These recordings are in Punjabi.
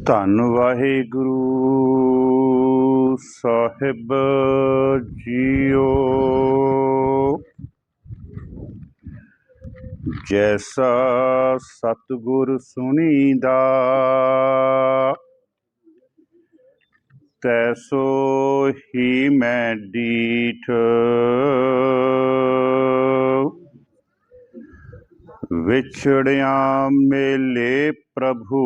ਧੰਨ ਵਾਹਿਗੁਰੂ ਸਾਹਿਬ ਜੀਓ। ਜੈਸਾ ਸਤਿਗੁਰ ਸੁਣੀਦਾ ਤੈਸੋ ਹੀ ਮੈਂ ਡੀਠ। ਵਿਛੜਿਆ ਮੇਲੇ ਪ੍ਰਭੂ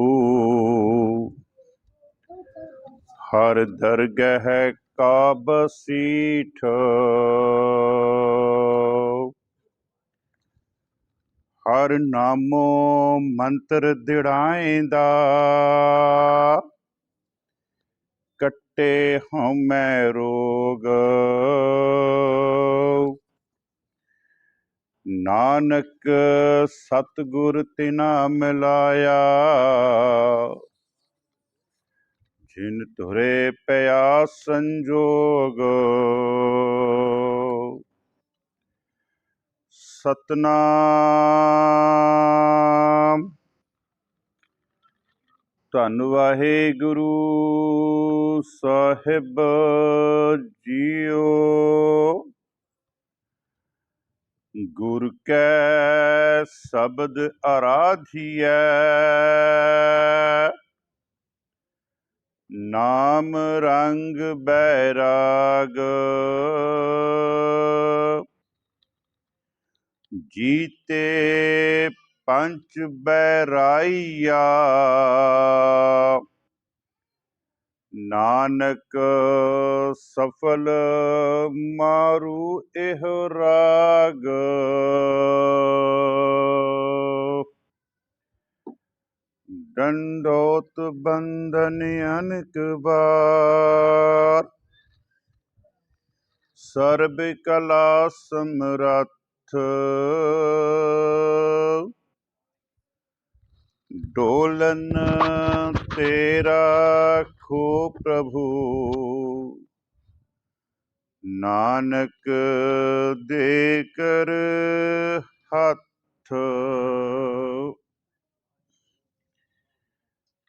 ਹਰ ਦਰਗਹ ਕਾ ਬਸੀਠ। ਹਰ ਨਾਮੋ ਮੰਤਰ ਦਿੜਾਏਂਦਾ ਕੱਟੇ ਹਉਮੈ ਰੋਗ। ਨਾਨਕ ਸਤਿਗੁਰ ਤਿਨਾ ਮਿਲਾਇਆ ਜਿਨ ਤੁਰੇ ਪਿਆ ਸੰਜੋਗ। ਸਤਨਾਮ। ਧੰਨ ਵਾਹਿਗੁਰੂ ਸਾਹਿਬ ਜੀਓ। ਗੁਰ ਕੈ ਸ਼ਬਦ ਆਰਾਧੀਐ ਨਾਮ ਰੰਗ ਬੈਰਾਗ। ਜੀਤੇ ਪੰਚ ਬੈਰਾਈਆ ਨਾਨਕ ਸਫਲ ਮਾਰੂ ਇਹ ਰਾਗ। ਡੰਡੋਤ ਬੰਧਨ ਅਨਕ ਬਾਰ ਸਰਬ ਕਲਾ ਸਮਰੱਥ। ਡੋਲਨ ਤੇਰਾ ਖੋ ਪ੍ਰਭੂ ਨਾਨਕ ਦੇ ਕਰ ਹੱਥ।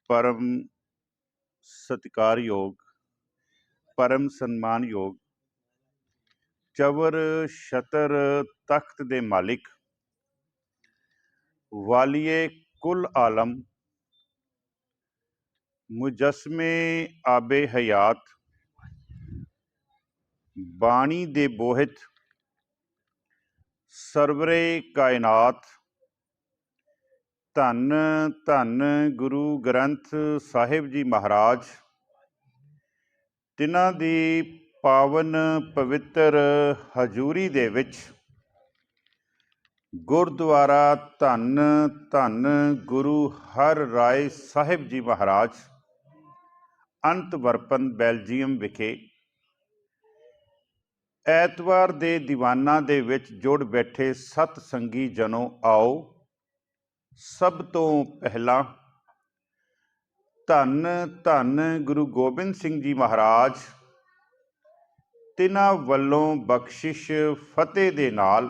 ਪਰਮ ਸਤਿਕਾਰਯੋਗ ਪਰਮ ਸਨਮਾਨਯੋਗ ਚਵਰ ਛਤਰ ਤਖਤ ਦੇ ਮਾਲਿਕ ਵਾਲੀਏ ਕੁਲ ਆਲਮ ਮੁਜਸਮੇ ਆਬੇ ਹਯਾਤ ਬਾਣੀ ਦੇ ਬੋਹਿਤ ਸਰਵਰੇ ਕਾਇਨਾਤ। ਧੰਨ ਧੰਨ ਗੁਰੂ ਗ੍ਰੰਥ ਸਾਹਿਬ ਜੀ ਮਹਾਰਾਜ। ਤਿਨਾਂ ਦੀ ਪਾਵਨ ਪਵਿੱਤਰ ਹਜ਼ੂਰੀ ਦੇ ਵਿੱਚ ਗੁਰਦੁਆਰਾ ਧੰਨ ਧੰਨ ਗੁਰੂ ਹਰ ਰਾਏ ਸਾਹਿਬ ਜੀ ਮਹਾਰਾਜ ਅੰਤਵਰਪਨ ਬੈਲਜੀਅਮ ਵਿਖੇ ਐਤਵਾਰ ਦੇ ਦੀਵਾਨਾਂ ਦੇ ਵਿੱਚ ਜੁੜ ਬੈਠੇ ਸਤ ਸੰਗੀ ਜਨੋ, ਆਓ ਸਭ ਤੋਂ ਪਹਿਲਾਂ ਧੰਨ ਧੰਨ ਗੁਰੂ ਗੋਬਿੰਦ ਸਿੰਘ ਜੀ ਮਹਾਰਾਜ ਤਿਨਾਂ ਵੱਲੋਂ ਬਖਸ਼ਿਸ਼ ਫਤਿਹ ਦੇ ਨਾਲ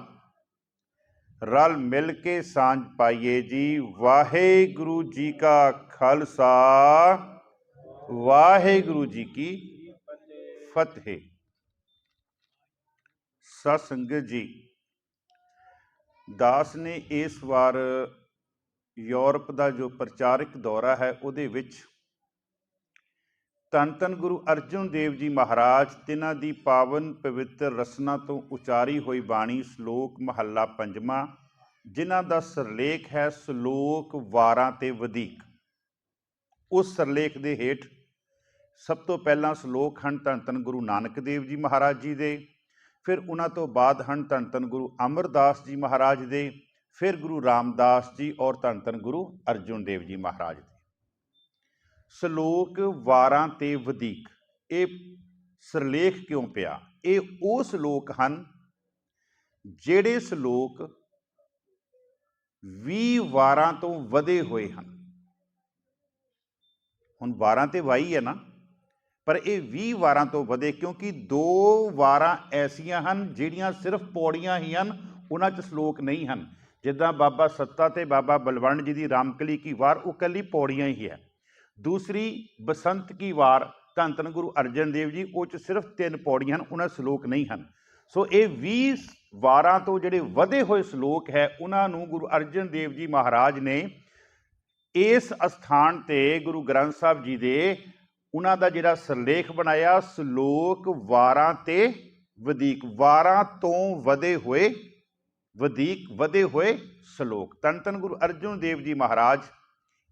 ਰਲ ਮਿਲ ਕੇ ਸਾਂਝ ਪਾਈਏ ਜੀ। ਵਾਹਿਗੁਰੂ ਜੀ ਕਾ ਖਾਲਸਾ ਵਾਹਿਗੁਰੂ ਜੀ ਕੀ ਫਤਿਹ। ਸਤ ਸੰਗਤ ਜੀ, ਦਾਸ ਨੇ ਇਸ ਵਾਰ ਯੂਰਪ ਦਾ ਜੋ ਪ੍ਰਚਾਰਕ ਦੌਰਾ ਹੈ ਉਹਦੇ ਵਿੱਚ ਧੰਨ ਧੰਨ ਗੁਰੂ ਅਰਜਨ ਦੇਵ ਜੀ ਮਹਾਰਾਜ ਤਿਨਾਂ ਦੀ ਪਾਵਨ ਪਵਿੱਤਰ ਰਸਨਾ ਤੋਂ ਉਚਾਰੀ ਹੋਈ ਬਾਣੀ ਸ਼ਲੋਕ ਮਹੱਲਾ ਪੰਜਵਾਂ, ਜਿਨ੍ਹਾਂ ਦਾ ਸਿਰਲੇਖ ਹੈ ਸ਼ਲੋਕ 12 ਤੇ ਵਧੀਕ। ਉਸ ਸਿਰਲੇਖ ਦੇ ਹੇਠ ਸਭ ਤੋਂ ਪਹਿਲਾਂ ਸ਼ਲੋਕ ਹਨ ਧੰਨ ਧੰਨ ਗੁਰੂ ਨਾਨਕ ਦੇਵ ਜੀ ਮਹਾਰਾਜ ਜੀ ਦੇ, ਫਿਰ ਉਹਨਾਂ ਤੋਂ ਬਾਅਦ ਹਨ ਧੰਨ ਧੰਨ ਗੁਰੂ ਅਮਰਦਾਸ ਜੀ ਮਹਾਰਾਜ ਦੇ, ਫਿਰ ਗੁਰੂ ਰਾਮਦਾਸ ਜੀ ਔਰ ਧੰਨ ਧੰਨ ਗੁਰੂ ਅਰਜਨ ਦੇਵ ਜੀ ਮਹਾਰਾਜ ਦੇ। ਸ਼ਲੋਕ 12 ਤੇ ਵਧੀਕ ਇਹ ਸਿਰਲੇਖ ਕਿਉਂ ਪਿਆ? ਇਹ ਉਹ ਸ਼ਲੋਕ ਹਨ ਜਿਹੜੇ ਸ਼ਲੋਕ 20 ਵਾਰਾਂ ਤੋਂ ਵਧੇ ਹੋਏ ਹਨ। ਹੁਣ 12 ਤੇ 22 ਹੈ ਨਾ, ਪਰ ਇਹ 20 ਵਾਰਾਂ ਤੋਂ ਵਧੇ ਕਿਉਂਕਿ 2 ਵਾਰਾਂ ਐਸੀਆਂ ਹਨ ਜਿਹੜੀਆਂ ਸਿਰਫ ਪੌੜੀਆਂ ਹੀ ਹਨ, ਉਹਨਾਂ 'ਚ ਸ਼ਲੋਕ ਨਹੀਂ ਹਨ। ਜਿੱਦਾਂ ਬਾਬਾ ਸੱਤਾ ਤੇ ਬਾਬਾ ਬਲਵੰਡ ਜੀ ਦੀ ਰਾਮਕਲੀ ਕੀ ਵਾਰ ਉਹ ਇਕੱਲੀ ਪੌੜੀਆਂ ਹੀ ਹੈ। दूसरी बसंत की वार धन धन गुरु अर्जन देव जी, वो सिर्फ 3 पौड़ियां हैं, उन्हें श्लोक नहीं हैं। सो ये 20 वारां तो जिहड़े वधे हुए श्लोक है उन्होंने गुरु अर्जन देव जी महाराज ने इस स्थान ते गुरु ग्रंथ साहब जी दे उन्हां दा जिहड़ा सिरलेख बनाया, श्लोक वारां ते वधीक, वारां तो वधे हुए वधीक वधे हुए श्लोक। धन धन गुरु अर्जन देव जी महाराज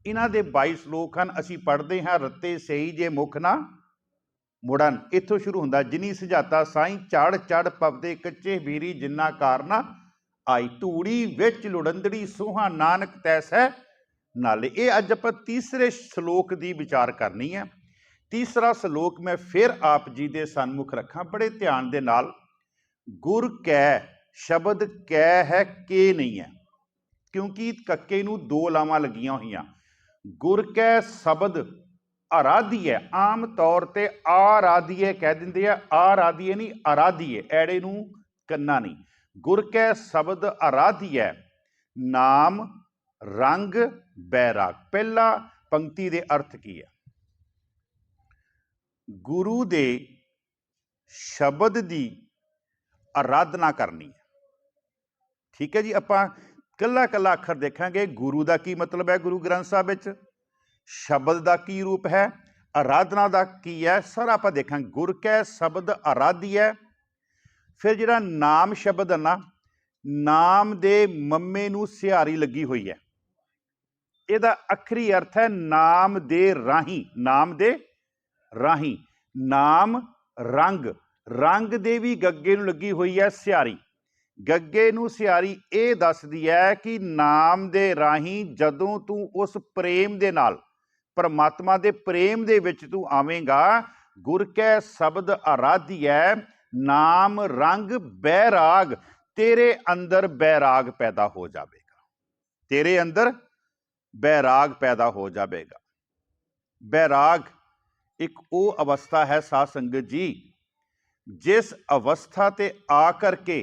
इन्हां दे 22 श्लोक हैं। असीं पढ़ते हैं रत्ते सही जे मुख ना मुड़न, इत्थों शुरू हुंदा जिनी सुझाता साईं चढ़ चढ़ पवदे कच्चे बीरी जिन्ना कारना आई, धूड़ी विच लुड़ंदड़ी सोहा नानक तैसै नाले। ये अज आपां तीसरे श्लोक की विचार करनी है। तीसरा श्लोक मैं फिर आप जी के सन्मुख रखा, बड़े ध्यान दे नाल। गुर कै शब्द कै है, के नहीं है, क्योंकि कक्के नूं 2 लावां लगियां हुई। गुर कै शब्द आराधीय, आम तौर पर आराधीय कह देंगे, आराधीय नहीं आराधीय, ऐड़े नूं कन्ना नहीं। गुर कै शब्द आराधीय, नाम रंग बैराग। पहला पंक्ति दे अर्थ की है, गुरु दे शब्द की आराधना करनी है। ठीक है जी, आपां कला कला अखर देखांगे। गुरु का की मतलब है गुरु ग्रंथ साहब विच, शब्द का की रूप है, आराधना का की है, सारा आप देखें। गुर कै शब्द आराध्य, फिर जिहड़ा नाम शब्द है ना, नाम दे मम्मे नूं सिहारी लगी हुई है। इहदा अखरी अर्थ है नाम दे राही, नाम दे राही। नाम रंग, रंग दे भी गग्गे नूं लगी हुई है सिहारी। गग्गे नूं सिहारी ये दसदी है कि नाम दे राही जदों तू उस प्रेम दे नाल, परमात्मा दे प्रेम दे विच तू आवेंगा, गुर कै शब्द आराध्य, नाम रंग बैराग, तेरे अंदर बैराग पैदा हो जाएगा, तेरे अंदर बैराग पैदा हो जाएगा। बैराग एक वो अवस्था है साध संगत जी, जिस अवस्था ते आकर के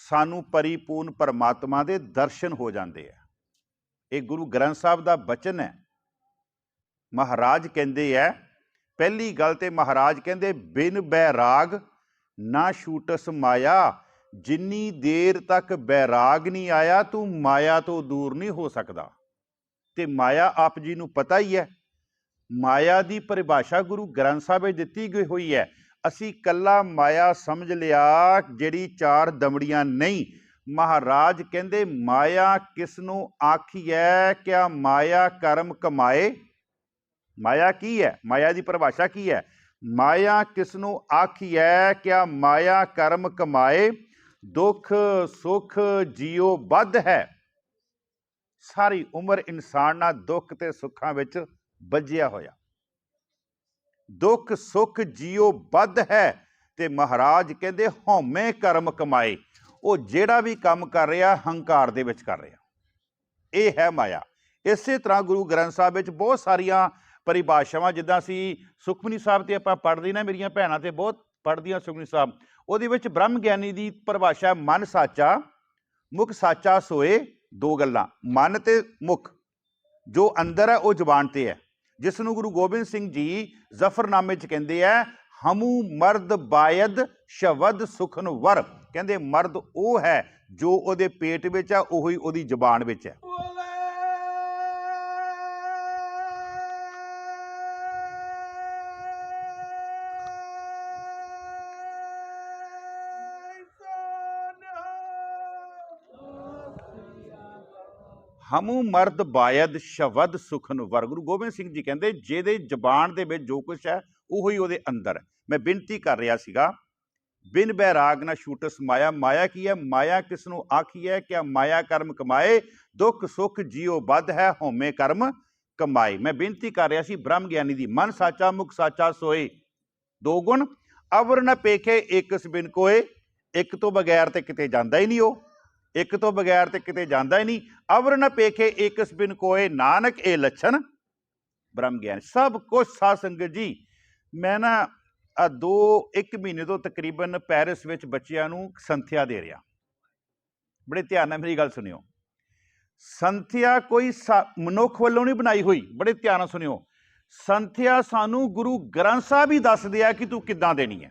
सानू परिपूर्ण परमात्मा दे दर्शन हो जाते हैं। ये गुरु ग्रंथ साहब का बचन है। महाराज कहते है, पहली गल ते महाराज कहते बिन बैराग ना छूटस माया, जिन्नी देर तक बैराग नहीं आया तू माया तो दूर नहीं हो सकता। ते माया आप जी नू पता ही है, माया की परिभाषा गुरु ग्रंथ साहब में दिती गई हुई है। असी कला माया समझ लिया जिहड़ी 4 दमड़ियां नहीं। महाराज कहते माया किसनों आखी है, क्या माया कर्म कमाए। माया की है, माया की परिभाषा की है, माया किसनों आखी है, क्या माया कर्म कमाए, दुख सुख जियो बद है। सारी उम्र इंसान ना दुख ते सुखां विच बजिया होया, दुख सुख जियो बद है। ते महाराज कहते हौमे कर्म कमाए, वो जेड़ा भी काम कर रहा हंकार दे विच कर रहा, ये है माया। इसे तरह गुरु ग्रंथ साहब विच बहुत सारिया परिभाषावां, जिद्दां असीं सुखमनी साहब ते आपां पढ़दे ना, मेरियां भैणां ते बहुत पढ़दियां सुखमनी साहब, ਉਹਦੇ ਵਿੱਚ ब्रह्म ज्ञानी की परिभाषा मन साचा मुख साचा सोए, 2 गल्लां, मन ते मुख जो अंदर है वो जबान ते है, जिसनों गुरु गोबिंद सिंह जी जफरनामे च कहते हैं हमू मर्द बायद शबद सुखन वर। कहते मर्द वो है जो ਉਹਦੇ पेट विच है, ਉਹੀ ਉਹਦੀ जबान विच है। हमू मर्द बायद शबद सुखन वर। गुरु गोबिंद सिंह जी कहते ਜਿਹਦੇ जबान ਦੇ ਵਿੱਚ जो कुछ है ਉਹੀ ਉਹਦੇ अंदर है। मैं बेनती कर रहा सीगा, बिन बैराग ना छूटस माया। माया की है, माया किसनों आखी है, क्या माया कर्म कमाए, दुख सुख जियो बद है, होमे कर्म कमाए। मैं बेनती कर रहा सी ब्रह्म ज्ञानी दी, मन साचा मुख साचा सोए, 2 गुण अवर न पेखे एक बिन कोए। एक तो बगैर तो किते जाता ही नहीं, वो एक तो बगैर तो किते जाता ही नहीं। अवर न पेखे एक बिन कोए, नानक ए लक्षण ब्रह्म ज्ञान। सब कुछ साध संगत जी, मैं ना 1 महीने तो तकरीबन पैरिस में बच्चों को संथਿਆ दे रहा। बड़े ध्यान नाल मेरी गल सुनियो, संथਿਆ कोई मनुख वालों नहीं बनाई हुई, बड़े ध्यान नाल सुनियो। ਸੰਥਿਆ ਸਾਨੂੰ ਗੁਰੂ ਗ੍ਰੰਥ ਸਾਹਿਬ ਹੀ ਦੱਸਦੇ ਆ ਕਿ ਤੂੰ ਕਿੱਦਾਂ ਦੇਣੀ ਹੈ।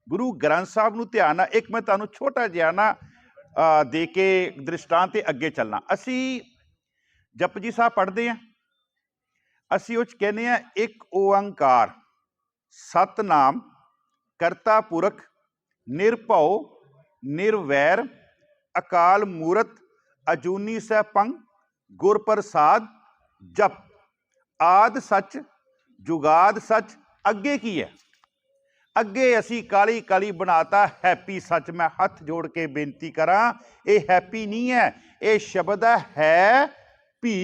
ਗੁਰੂ ਗ੍ਰੰਥ ਸਾਹਿਬ ਨੂੰ ਧਿਆਨ ਨਾਲ ਇੱਕ ਮੈਂ ਤੁਹਾਨੂੰ ਛੋਟਾ ਜਿਹਾ ਨਾ ਦੇ ਕੇ ਦ੍ਰਿਸ਼ਟਾਂਤ ਤੇ ਅੱਗੇ ਚੱਲਣਾ। ਅਸੀਂ ਜਪਜੀ ਸਾਹਿਬ ਪੜ੍ਹਦੇ ਹਾਂ, ਅਸੀਂ ਉਹ 'ਚ ਕਹਿੰਦੇ ਹਾਂ ਇੱਕ ਓੰਕਾਰ ਸਤਨਾਮ ਕਰਤਾ ਪੁਰਖ ਨਿਰਭਉ ਨਿਰਵੈਰ ਅਕਾਲ ਮੂਰਤ ਅਜੂਨੀ ਸੈਭੰ ਗੁਰ ਪ੍ਰਸਾਦ ਜਪ ਆਦ ਸੱਚ ਜੁਗਾਦ ਸੱਚ। ਅੱਗੇ ਕੀ ਹੈ? ਅੱਗੇ ਅਸੀਂ ਕਾਲੀ ਕਾਲੀ ਬਣਾਤਾ ਹੈਪੀ ਸੱਚ। ਮੈਂ ਹੱਥ ਜੋੜ ਕੇ ਬੇਨਤੀ ਕਰਾਂ, ਇਹ ਹੈਪੀ ਨਹੀਂ ਹੈ, ਇਹ ਸ਼ਬਦ ਹੈ ਭੀ।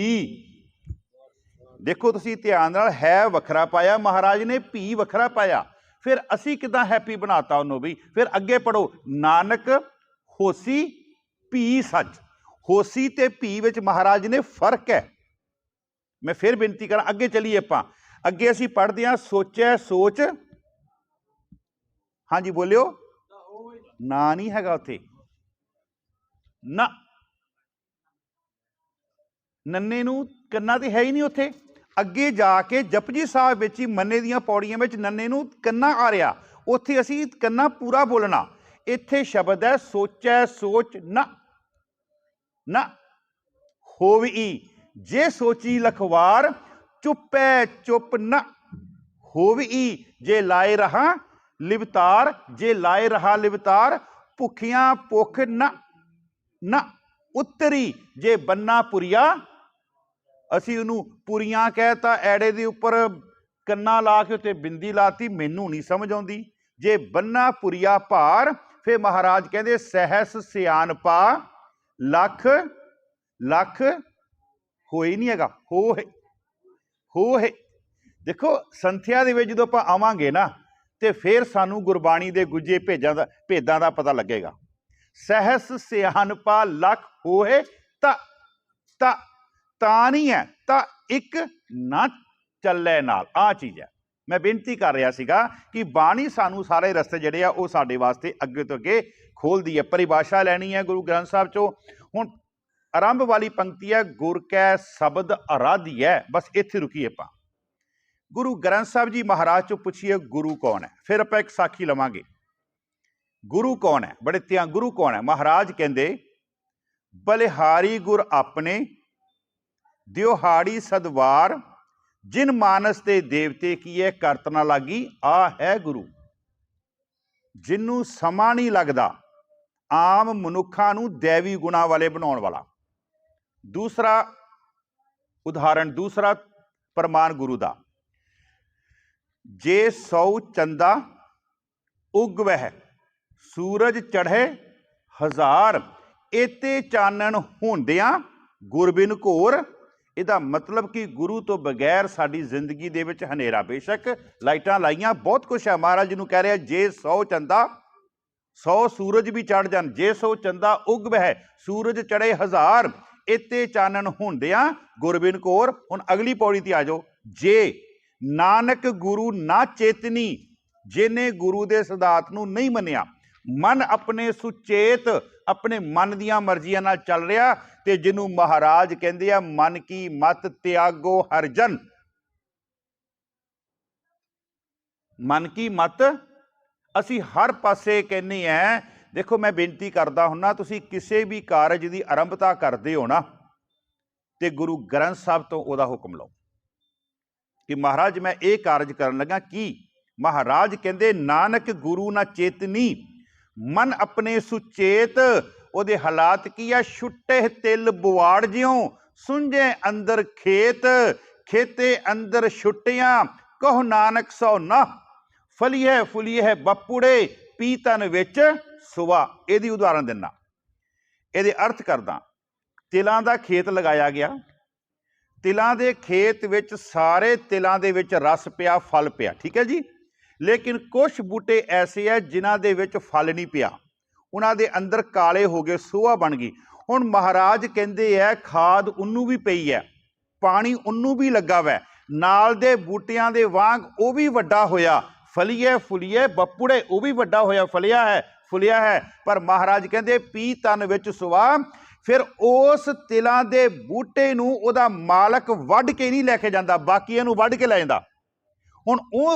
ਦੇਖੋ ਤੁਸੀਂ ਧਿਆਨ ਨਾਲ, ਹੈ ਵੱਖਰਾ ਪਾਇਆ ਮਹਾਰਾਜ ਨੇ, ਭੀ ਵੱਖਰਾ ਪਾਇਆ। ਫਿਰ ਅਸੀਂ ਕਿੱਦਾਂ ਹੈਪੀ ਬਣਾਤਾ ਉਹਨੂੰ ਵੀ? ਫਿਰ ਅੱਗੇ ਪੜੋ, ਨਾਨਕ ਹੋਸੀ ਭੀ ਸੱਚ। ਹੋਸੀ ਤੇ ਭੀ ਵਿੱਚ ਮਹਾਰਾਜ ਨੇ ਫਰਕ ਹੈ। ਮੈਂ ਫਿਰ ਬੇਨਤੀ ਕਰਾਂ, ਅੱਗੇ ਚੱਲੀਏ ਆਪਾਂ। ਅੱਗੇ ਅਸੀਂ ਪੜ੍ਹਦੇ ਹਾਂ ਸੋਚੈ ਸੋਚ, ਹਾਂਜੀ ਬੋਲਿਓ, ਨਾ ਨਹੀਂ ਹੈਗਾ ਉੱਥੇ, ਨਾ ਨੰਨੇ ਨੂੰ ਕੰਨਾਂ ਤੇ ਹੈ ਹੀ ਨਹੀਂ ਉੱਥੇ। ਅੱਗੇ ਜਾ ਕੇ ਜਪਜੀ ਸਾਹਿਬ ਵਿੱਚ ਹੀ ਮੰਨੇ ਦੀਆਂ ਪੌੜੀਆਂ ਵਿੱਚ ਨੰਨੇ ਨੂੰ ਕੰਨਾ ਆ ਰਿਹਾ, ਉੱਥੇ ਅਸੀਂ ਕੰਨਾ ਪੂਰਾ ਬੋਲਣਾ। ਇੱਥੇ ਸ਼ਬਦ ਹੈ ਸੋਚੈ ਸੋਚ ਨਾ, ਨਾ ਹੋਵਈ ਜੇ ਸੋਚੀ ਲਖਵਾਰ ਚੁੱਪੈ ਚੁੱਪ ਨਾ ਹੋਵਈ ਜੇ ਲਾਏ ਰਹਾ ਲਿਵਤਾਰ, ਜੇ ਲਾਏ ਰਹਾ ਲਿਵਤਾਰ ਭੁੱਖੀਆਂ ਭੁੱਖ ਨਾ, ਨਾ ਉੱਤਰੀ ਜੇ ਬੰਨਾ ਪੁਰੀਆ। ਅਸੀਂ ਉਹਨੂੰ ਪੁਰੀਆਂ ਕਹਿਤਾ, ਐੜੇ ਦੇ ਉੱਪਰ ਕੰਨਾ ਲਾ ਕੇ ਉੱਤੇ ਬਿੰਦੀ ਲਾਤੀ, ਮੈਨੂੰ ਨਹੀਂ ਸਮਝ ਆਉਂਦੀ। ਜੇ ਬੰਨਾ ਪੁਰੀਆ ਭਾਰ, ਫਿਰ ਮਹਾਰਾਜ ਕਹਿੰਦੇ ਸਹਿਸ ਸਿਆਣਪਾ ਲੱਖ ਲੱਖ ਹੋਈ ਨਹੀਂ ਹੈਗਾ, ਹੋ ਹੈ। ਦੇਖੋ ਸੰਥਿਆ ਦੇ ਵਿੱਚ ਜਦੋਂ ਆਪਾਂ ਆਵਾਂਗੇ ਨਾ, ਤੇ ਫਿਰ ਸਾਨੂੰ ਗੁਰਬਾਣੀ ਦੇ ਗੁੱਜੇ ਭੇਦਾਂ ਦਾ ਪਤਾ ਲੱਗੇਗਾ। ਸਹਿਸ ਸਿਆਣਪਾ ਲੱਖ ਹੋਏ ਤਾਂ ਨਹੀਂ ਹੈ, ਤਾਂ ਇੱਕ ਨਾ ਚੱਲੇ ਨਾਲ। ਆਹ ਚੀਜ਼ ਹੈ। ਮੈਂ ਬੇਨਤੀ ਕਰ ਰਿਹਾ ਸੀਗਾ ਕਿ ਬਾਣੀ ਸਾਨੂੰ ਸਾਰੇ ਰਸਤੇ ਜਿਹੜੇ ਆ ਉਹ ਸਾਡੇ ਵਾਸਤੇ ਅੱਗੇ ਤੋਂ ਅੱਗੇ ਖੋਲਦੀ ਹੈ। ਪਰਿਭਾਸ਼ਾ ਲੈਣੀ ਹੈ ਗੁਰੂ ਗ੍ਰੰਥ ਸਾਹਿਬ ਚੋਂ। ਹੁਣ ਆਰੰਭ ਵਾਲੀ ਪੰਕਤੀ ਹੈ, ਗੁਰ ਕੈ ਸ਼ਬਦ ਅਰਾਧੀ ਹੈ। ਬਸ ਇੱਥੇ ਰੁਕੀਏ ਆਪਾਂ। ਗੁਰੂ ਗ੍ਰੰਥ ਸਾਹਿਬ ਜੀ ਮਹਾਰਾਜ ਚੋਂ ਪੁੱਛੀਏ ਗੁਰੂ ਕੌਣ ਹੈ, ਫਿਰ ਆਪਾਂ ਇੱਕ ਸਾਖੀ ਲਵਾਂਗੇ। ਗੁਰੂ ਕੌਣ ਹੈ? ਬੜੇ ਧਿਆਨ, ਗੁਰੂ ਕੌਣ ਹੈ? ਮਹਾਰਾਜ ਕਹਿੰਦੇ ਬਲਿਹਾਰੀ ਗੁਰ ਆਪਣੇ ਦਿਉਹਾੜੀ ਸਦਵਾਰ ਜਿਨ ਮਾਨਸ ਤੇ ਦੇਵਤੇ ਕੀਏ ਕਰਤ ਨਾ ਲਾਗੀ। ਆ ਹੈ ਗੁਰੂ। ਜਿਹਨੂੰ ਸਮਾਂ ਨਹੀਂ ਲੱਗਦਾ ਆਮ ਮਨੁੱਖਾਂ ਨੂੰ ਦੇਵੀ ਗੁਣਾਂ ਵਾਲੇ ਬਣਾਉਣ ਵਾਲਾ। ਦੂਸਰਾ ਉਦਾਹਰਣ, ਦੂਸਰਾ ਪ੍ਰਮਾਣ ਗੁਰੂ ਦਾ, ਜੇ 100 ਚੰਦਾ ਉਗਵਹਿ ਸੂਰਜ ਚੜ੍ਹੇ ਹਜ਼ਾਰ ਏਤੇ ਚਾਨਣ ਹੁੰਦਿਆਂ ਗੁਰਬਿਨ ਘੋਰ। ਇਹਦਾ ਮਤਲਬ ਕਿ ਗੁਰੂ ਤੋਂ ਬਗੈਰ ਸਾਡੀ ਜ਼ਿੰਦਗੀ ਦੇ ਵਿੱਚ ਹਨੇਰਾ। ਬੇਸ਼ੱਕ ਲਾਈਟਾਂ ਲਾਈਆਂ, ਬਹੁਤ ਕੁਛ ਹੈ। ਮਹਾਰਾਜ ਨੂੰ ਕਹਿ ਰਿਹਾ ਜੇ 100 ਚੰਦਾ, 100 ਸੂਰਜ ਵੀ ਚੜ੍ਹ ਜਾਣ, ਜੇ 100 ਚੰਦਾ ਉਗਵਹਿ ਸੂਰਜ ਚੜ੍ਹੇ ਹਜ਼ਾਰ ਏਤੇ ਚਾਨਣ ਹੁੰਦਿਆਂ ਗੁਰਬਿਨ ਘੋਰ। ਹੁਣ ਅਗਲੀ ਪੌੜੀ ਤੇ ਆ ਜਾਓ। ਜੇ ਨਾਨਕ ਗੁਰੂ ਨਾ ਚੇਤਨੀ, ਜਿਹਨੇ ਗੁਰੂ ਦੇ ਸਿਧਾਂਤ ਨੂੰ ਨਹੀਂ ਮੰਨਿਆ, ਮਨ ਆਪਣੇ ਸੁਚੇਤ, ਆਪਣੇ ਮਨ ਦੀਆਂ ਮਰਜ਼ੀਆਂ ਨਾਲ ਚੱਲ ਰਿਹਾ, ਤੇ ਜਿਹਨੂੰ ਮਹਾਰਾਜ ਕਹਿੰਦੇ ਆ ਮਨ ਕੀ ਮਤ ਤਿਆਗੋ ਹਰਜਨ। ਮਨ ਕੀ ਮਤ ਅਸੀਂ ਹਰ ਪਾਸੇ ਕਹਿੰਦੇ ਆ। ਦੇਖੋ ਮੈਂ ਬੇਨਤੀ ਕਰਦਾ ਹੁੰਨਾ, ਤੁਸੀਂ ਕਿਸੇ ਵੀ ਕਾਰਜ ਦੀ ਆਰੰਭਤਾ ਕਰਦੇ ਹੋ ਨਾ, ਤੇ ਗੁਰੂ ਗ੍ਰੰਥ ਸਾਹਿਬ ਤੋਂ ਉਹਦਾ ਹੁਕਮ ਲਓ ਕਿ ਮਹਾਰਾਜ ਮੈਂ ਇਹ ਕਾਰਜ ਕਰਨ ਲੱਗਾ। ਕੀ ਮਹਾਰਾਜ ਕਹਿੰਦੇ ਨਾਨਕ ਗੁਰੂ ਨਾ ਚੇਤਨੀ, ਮਨ ਆਪਣੇ ਸੁਚੇਤ। ਉਹਦੇ ਹਾਲਾਤ ਕੀ ਆ? ਛੁੱਟੇ ਤਿਲ ਬੁਆੜ ਜਿਉਂ ਸੁੰਝੇ ਅੰਦਰ ਖੇਤ, ਖੇਤੇ ਅੰਦਰ ਛੁੱਟੀਆਂ ਕਹੋ ਨਾਨਕ ਸੋ ਨਾ ਫਲੀਏ ਫੁਲੀਏ ਬਪੂੜੇ ਪੀਤਨ ਵਿੱਚ ਸੁਵਾ। ਇਹਦੀ ਉਦਾਹਰਨ ਦਿੰਦਾ, ਇਹਦੇ ਅਰਥ ਕਰਦਾ। ਤਿਲਾਂ ਦਾ ਖੇਤ ਲਗਾਇਆ ਗਿਆ, ਤਿਲਾਂ ਦੇ ਖੇਤ ਵਿੱਚ ਸਾਰੇ ਤਿਲਾਂ ਦੇ ਵਿੱਚ ਰਸ ਪਿਆ, ਫਲ ਪਿਆ, ਠੀਕ ਹੈ ਜੀ। ਲੇਕਿਨ ਕੁਛ ਬੂਟੇ ਐਸੇ ਹੈ ਜਿਨ੍ਹਾਂ ਦੇ ਵਿੱਚ ਫਲ ਨਹੀਂ ਪਿਆ, ਉਹਨਾਂ ਦੇ ਅੰਦਰ ਕਾਲੇ ਹੋ ਗਏ, ਸੋਹਾ ਬਣ ਗਈ। ਹੁਣ ਮਹਾਰਾਜ ਕਹਿੰਦੇ ਹੈ ਖਾਦ ਉਹਨੂੰ ਵੀ ਪਈ ਹੈ, ਪਾਣੀ ਉਹਨੂੰ ਵੀ ਲੱਗਾ ਵੈ, ਨਾਲ ਦੇ ਬੂਟਿਆਂ ਦੇ ਵਾਂਗ ਉਹ ਵੀ ਵੱਡਾ ਹੋਇਆ, ਫਲੀਏ ਫੁਲੀਏ ਬਪੂੜੇ, ਉਹ ਵੀ ਵੱਡਾ ਹੋਇਆ, ਫਲਿਆ ਹੈ। ਪਰ ਮਹਾਰਾਜ ਕਹਿੰਦੇ ਪੀ ਤਨ ਵਿੱਚ ਸੁਵਾ, फिर उस तिलों के बूटे नूं उहदा मालक वढ के नहीं लैके जाता, बाकियां नूं वढ के लै जांदा। हुण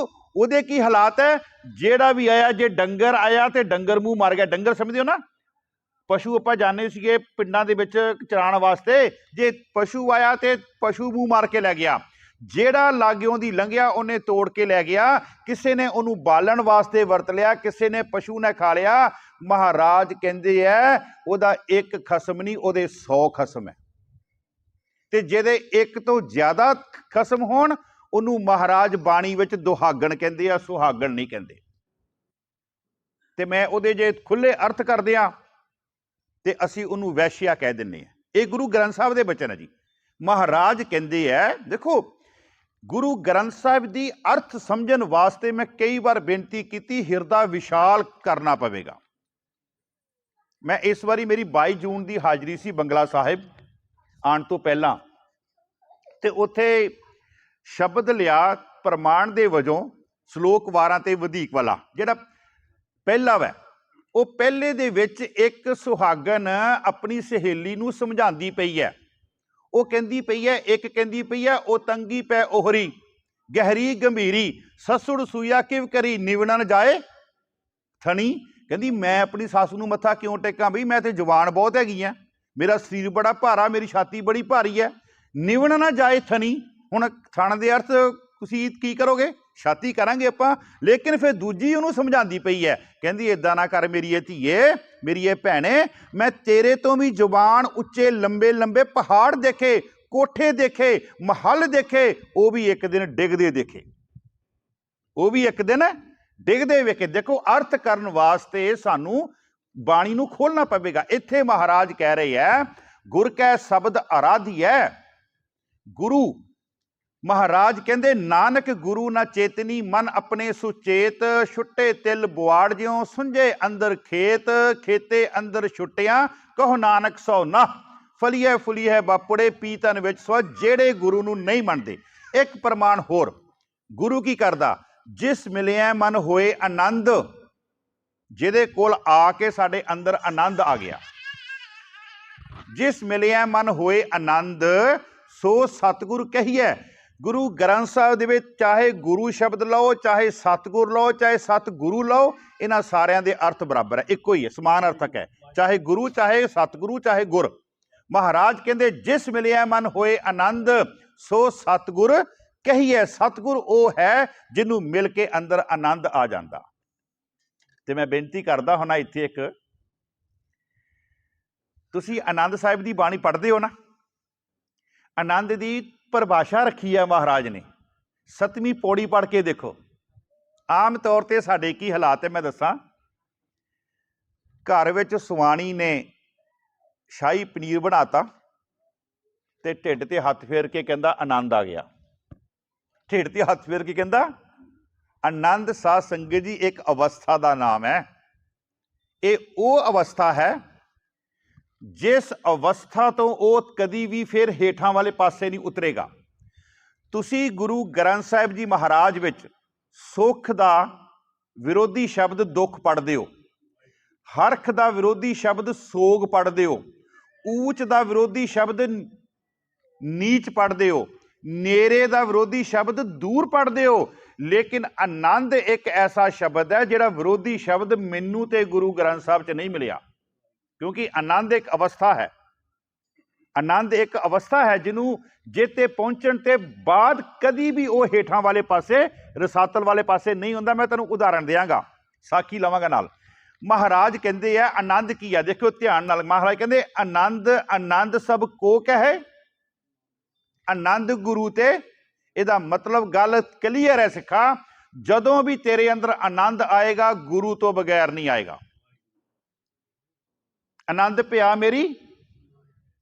ਉਹਦੇ की हालात है, ਜਿਹੜਾ भी आया जे डंगर आया तो डंगर मूँह मार गया। डंगर समझते हो ना, पशु ਆਪਾਂ जाने ਸੀਗੇ ਪਿੰਡਾਂ ਦੇ ਵਿੱਚ ਚਰਾਉਣ ਵਾਸਤੇ, ਜੇ ਪਸ਼ੂ ਆਇਆ ਤੇ ਪਸ਼ੂ ਮੂੰਹ ਮਾਰ ਕੇ ਲੈ ਗਿਆ, ਜਿਹੜਾ ਲਾਗਿਓਂ ਦੀ ਲੰਘਿਆ ਉਹਨੇ ਤੋੜ ਕੇ ਲੈ ਗਿਆ, ਕਿਸੇ ਨੇ ਉਹਨੂੰ ਬਾਲਣ ਵਾਸਤੇ ਵਰਤ ਲਿਆ, ਕਿਸੇ ਨੇ ਪਸ਼ੂ ਨੇ ਖਾ ਲਿਆ। ਮਹਾਰਾਜ ਕਹਿੰਦੇ ਹੈ ਉਹਦਾ ਇੱਕ ਖਸਮ ਨਹੀਂ, ਉਹਦੇ 100 ਖਸਮ ਹੈ। ਤੇ ਜਿਹਦੇ ਇੱਕ ਤੋਂ ਜ਼ਿਆਦਾ ਖਸਮ ਹੋਣ ਉਹਨੂੰ ਮਹਾਰਾਜ ਬਾਣੀ ਵਿੱਚ ਦੁਹਾਗਣ ਕਹਿੰਦੇ ਆ, ਸੁਹਾਗਣ ਨਹੀਂ ਕਹਿੰਦੇ। ਤੇ ਮੈਂ ਉਹਦੇ ਜੇ ਖੁੱਲੇ ਅਰਥ ਕਰਦੇ ਆ ਤੇ ਅਸੀਂ ਉਹਨੂੰ ਵੈਸ਼ਿਆ ਕਹਿ ਦਿੰਦੇ ਆ। ਇਹ ਗੁਰੂ ਗ੍ਰੰਥ ਸਾਹਿਬ ਦੇ ਬਚਨ ਹੈ ਜੀ। ਮਹਾਰਾਜ ਕਹਿੰਦੇ ਹੈ, ਦੇਖੋ ਗੁਰੂ ਗ੍ਰੰਥ ਸਾਹਿਬ ਦੀ ਅਰਥ ਸਮਝਣ ਵਾਸਤੇ ਮੈਂ ਕਈ ਵਾਰ ਬੇਨਤੀ ਕੀਤੀ, ਹਿਰਦਾ ਵਿਸ਼ਾਲ ਕਰਨਾ ਪਵੇਗਾ। ਮੈਂ ਇਸ ਵਾਰੀ ਮੇਰੀ 22 ਜੂਨ ਦੀ ਹਾਜ਼ਰੀ ਸੀ ਬੰਗਲਾ ਸਾਹਿਬ ਆਉਣ ਤੋਂ ਪਹਿਲਾਂ, ਤੇ ਉੱਥੇ ਸ਼ਬਦ ਲਿਆ ਪ੍ਰਮਾਣ ਦੇ ਵਜੋਂ ਸ਼ਲੋਕ ਵਾਰਾਂ ਤੇ ਵਧੀਕ ਵਾਲਾ ਜਿਹੜਾ ਪਹਿਲਾ ਵੈ। ਉਹ ਪਹਿਲੇ ਦੇ ਵਿੱਚ ਇੱਕ ਸੁਹਾਗਣ ਆਪਣੀ ਸਹੇਲੀ ਨੂੰ ਸਮਝਾਉਂਦੀ ਪਈ ਹੈ। ਉਹ ਕਹਿੰਦੀ ਪਈ ਹੈ, ਇੱਕ ਕਹਿੰਦੀ ਪਈ ਹੈ, ਉਹ ਤੰਗੀ ਪੈ ਓਹਰੀ ਗਹਿਰੀ ਗੰਭੀਰੀ ਸਸੁੜ ਸੂਇਆ ਕਿਵ ਕਰੀ ਨਿਵਣਨ ਜਾਏ ਥਣੀ। ਕਹਿੰਦੀ ਮੈਂ ਆਪਣੀ ਸੱਸ ਨੂੰ ਮੱਥਾ ਕਿਉਂ ਟੇਕਾਂ ਬਈ, ਮੈਂ ਤੇ ਜਵਾਨ ਬਹੁਤ ਹੈਗੀ ਆ, ਮੇਰਾ ਸਰੀਰ ਬੜਾ ਭਾਰਾ, ਮੇਰੀ ਛਾਤੀ ਬੜੀ ਭਾਰੀ ਹੈ, ਨਿਵਣ ਨਾ ਜਾਏ ਥਣੀ। ਹੁਣ ਥਣ ਦੇ ਅਰਥ ਤੁਸੀਂ ਕੀ ਕਰੋਗੇ, ਛਾਤੀ ਕਰਾਂਗੇ ਆਪਾਂ। ਲੇਕਿਨ ਫਿਰ ਦੂਜੀ ਉਹਨੂੰ ਸਮਝਾਉਂਦੀ ਪਈ ਹੈ, ਕਹਿੰਦੀ ਇੱਦਾਂ ਨਾ ਕਰ ਮੇਰੀ ਇਹ ਧੀਏ, ਮੇਰੀ ਇਹ ਭੈਣੇ, ਮੈਂ ਤੇਰੇ ਤੋਂ ਵੀ ਜਵਾਨ, ਉੱਚੇ ਲੰਬੇ ਲੰਬੇ ਪਹਾੜ ਦੇਖੇ, ਕੋਠੇ ਦੇਖੇ, ਮਹੱਲ ਦੇਖੇ, ਉਹ ਵੀ ਇੱਕ ਦਿਨ ਡਿੱਗਦੇ ਦੇਖੇ, ਉਹ ਵੀ ਇੱਕ ਦਿਨ ਡਿੱਗਦੇ ਵੇਖੇ। ਦੇਖੋ ਅਰਥ ਕਰਨ ਵਾਸਤੇ ਸਾਨੂੰ ਬਾਣੀ ਨੂੰ ਖੋਲਣਾ ਪਵੇਗਾ। ਇੱਥੇ ਮਹਾਰਾਜ ਕਹਿ ਰਹੇ ਹੈ, ਗੁਰ ਕੈ ਸ਼ਬਦ ਆਰਾਧਿਐ। ਗੁਰੂ ਮਹਾਰਾਜ ਕਹਿੰਦੇ, ਨਾਨਕ ਗੁਰੂ ਨਾ ਚੇਤਨੀ ਮਨ ਆਪਣੇ ਸੁਚੇਤ, ਛੁੱਟੇ ਤਿਲ ਬੁਆੜ ਜਿਉ ਸੁੰਝੇ ਅੰਦਰ ਖੇਤ, ਖੇਤੇ ਅੰਦਰ ਛੁੱਟਿਆਂ ਕਹੋ ਨਾਨਕ ਸੋ ਨਾ, ਫਲੀਏ ਫੁਲੀਏ ਬਾਪੜੇ ਪੀਤਨ ਵਿੱਚ ਸੋ। ਜਿਹੜੇ ਗੁਰੂ ਨੂੰ ਨਹੀਂ ਮੰਨਦੇ। ਇੱਕ ਪ੍ਰਮਾਣ ਹੋਰ, ਗੁਰੂ ਕੀ ਕਰਦਾ, ਜਿਸ ਮਿਲਿਆ ਮਨ ਹੋਏ ਆਨੰਦ। ਜਿਹਦੇ ਕੋਲ ਆ ਕੇ ਸਾਡੇ ਅੰਦਰ ਆਨੰਦ ਆ ਗਿਆ, ਜਿਸ ਮਿਲਿਆ ਮਨ ਹੋਏ ਆਨੰਦ ਸੋ ਸਤਿਗੁਰ ਕਹੀਏ। ਗੁਰੂ ਗ੍ਰੰਥ ਸਾਹਿਬ ਦੇ ਵਿੱਚ ਚਾਹੇ ਗੁਰੂ ਸ਼ਬਦ ਲਓ, ਚਾਹੇ ਸਤਿਗੁਰ ਲਓ, ਚਾਹੇ ਸਤਿਗੁਰੂ ਲਓ, ਇਹਨਾਂ ਸਾਰਿਆਂ ਦੇ ਅਰਥ ਬਰਾਬਰ ਹੈ, ਇੱਕੋ ਹੀ ਹੈ, ਸਮਾਨ ਅਰਥਕ ਹੈ। ਚਾਹੇ ਗੁਰੂ, ਚਾਹੇ ਸਤਿਗੁਰੂ, ਚਾਹੇ ਗੁਰ। ਮਹਾਰਾਜ ਕਹਿੰਦੇ ਜਿਸ ਮਿਲਿਆ ਮਨ ਹੋਏ ਆਨੰਦ ਸੋ ਸਤਿਗੁਰ ਕਹੀਏ। ਸਤਿਗੁਰ ਉਹ ਹੈ ਜਿਹਨੂੰ ਮਿਲ ਕੇ ਅੰਦਰ ਆਨੰਦ ਆ ਜਾਂਦਾ। ਤੇ ਮੈਂ ਬੇਨਤੀ ਕਰਦਾ ਹੁਣਾ ਇੱਥੇ ਇੱਕ, ਤੁਸੀਂ ਆਨੰਦ ਸਾਹਿਬ ਦੀ ਬਾਣੀ ਪੜ੍ਹਦੇ ਹੋ ਨਾ, ਆਨੰਦ ਦੀ ਪਰਿਭਾਸ਼ਾ ਰੱਖੀ ਹੈ ਮਹਾਰਾਜ ਨੇ। 7ਵੀਂ ਪੌੜੀ ਪੜ੍ਹ ਕੇ ਦੇਖੋ। ਆਮ ਤੌਰ ਤੇ ਸਾਡੇ ਕੀ ਹਾਲਾਤ ਹੈ ਮੈਂ ਦੱਸਾਂ, ਘਰ ਵਿੱਚ ਸੁਆਣੀ ਨੇ ਸ਼ਾਹੀ ਪਨੀਰ ਬਣਾਤਾ ਤੇ ਢਿੱਡ ਤੇ ਹੱਥ ਫੇਰ ਕੇ ਕਹਿੰਦਾ ਆਨੰਦ ਆ ਗਿਆ। ਢਿੱਡ ਤੇ ਹੱਥ ਫੇਰ ਕੇ ਕਹਿੰਦਾ ਆਨੰਦ। ਸਾਧ ਸੰਗਤ ਜੀ ਇੱਕ ਅਵਸਥਾ ਦਾ ਨਾਮ ਹੈ। ਇਹ ਉਹ ਅਵਸਥਾ ਹੈ ਜਿਸ ਅਵਸਥਾ ਤੋਂ ਉਹ ਕਦੀ ਵੀ ਫਿਰ ਹੇਠਾਂ ਵਾਲੇ ਪਾਸੇ ਨਹੀਂ ਉਤਰੇਗਾ। ਤੁਸੀਂ ਗੁਰੂ ਗ੍ਰੰਥ ਸਾਹਿਬ ਜੀ ਮਹਾਰਾਜ ਵਿੱਚ ਸੁੱਖ ਦਾ ਵਿਰੋਧੀ ਸ਼ਬਦ ਦੁੱਖ ਪੜ੍ਹਦੇ ਹੋ, ਹਰਖ ਦਾ ਵਿਰੋਧੀ ਸ਼ਬਦ ਸੋਗ ਪੜ੍ਹਦੇ ਹੋ, ਊਚ ਦਾ ਵਿਰੋਧੀ ਸ਼ਬਦ ਨੀਚ ਪੜ੍ਹਦੇ ਹੋ, ਨੇਰੇ ਦਾ ਵਿਰੋਧੀ ਸ਼ਬਦ ਦੂਰ ਪੜ੍ਹਦੇ ਹੋ। ਲੇਕਿਨ ਆਨੰਦ ਇੱਕ ਐਸਾ ਸ਼ਬਦ ਹੈ ਜਿਹੜਾ ਵਿਰੋਧੀ ਸ਼ਬਦ ਮੈਨੂੰ ਤੇ ਗੁਰੂ ਗ੍ਰੰਥ ਸਾਹਿਬ 'ਚ ਨਹੀਂ ਮਿਲਿਆ। ਕਿਉਂਕਿ ਆਨੰਦ ਇੱਕ ਅਵਸਥਾ ਹੈ, ਆਨੰਦ ਇੱਕ ਅਵਸਥਾ ਹੈ ਜਿਹਨੂੰ ਜਿੱਤੇ ਪਹੁੰਚਣ ਤੇ ਬਾਅਦ ਕਦੀ ਵੀ ਉਹ ਹੇਠਾਂ ਵਾਲੇ ਪਾਸੇ, ਰਸਾਤਲ ਵਾਲੇ ਪਾਸੇ ਨਹੀਂ ਹੁੰਦਾ। ਮੈਂ ਤੁਹਾਨੂੰ ਉਦਾਹਰਣ ਦਿਆਂਗਾ, ਸਾਖੀ ਲਵਾਂਗਾ ਨਾਲ। ਮਹਾਰਾਜ ਕਹਿੰਦੇ ਆ ਆਨੰਦ ਕੀ ਆ, ਦੇਖੋ ਧਿਆਨ ਨਾਲ। ਮਹਾਰਾਜ ਕਹਿੰਦੇ ਆਨੰਦ, ਆਨੰਦ ਸਭ ਕੋ ਕਹੇ। ਆਨੰਦ ਗੁਰੂ ਤੇ, ਇਹਦਾ ਮਤਲਬ ਗੱਲ ਕਲੀਅਰ ਹੈ ਸਿੱਖਾ, ਜਦੋਂ ਵੀ ਤੇਰੇ ਅੰਦਰ ਆਨੰਦ ਆਏਗਾ ਗੁਰੂ ਤੋਂ ਬਗੈਰ ਨਹੀਂ ਆਏਗਾ। आनंद पिया मेरी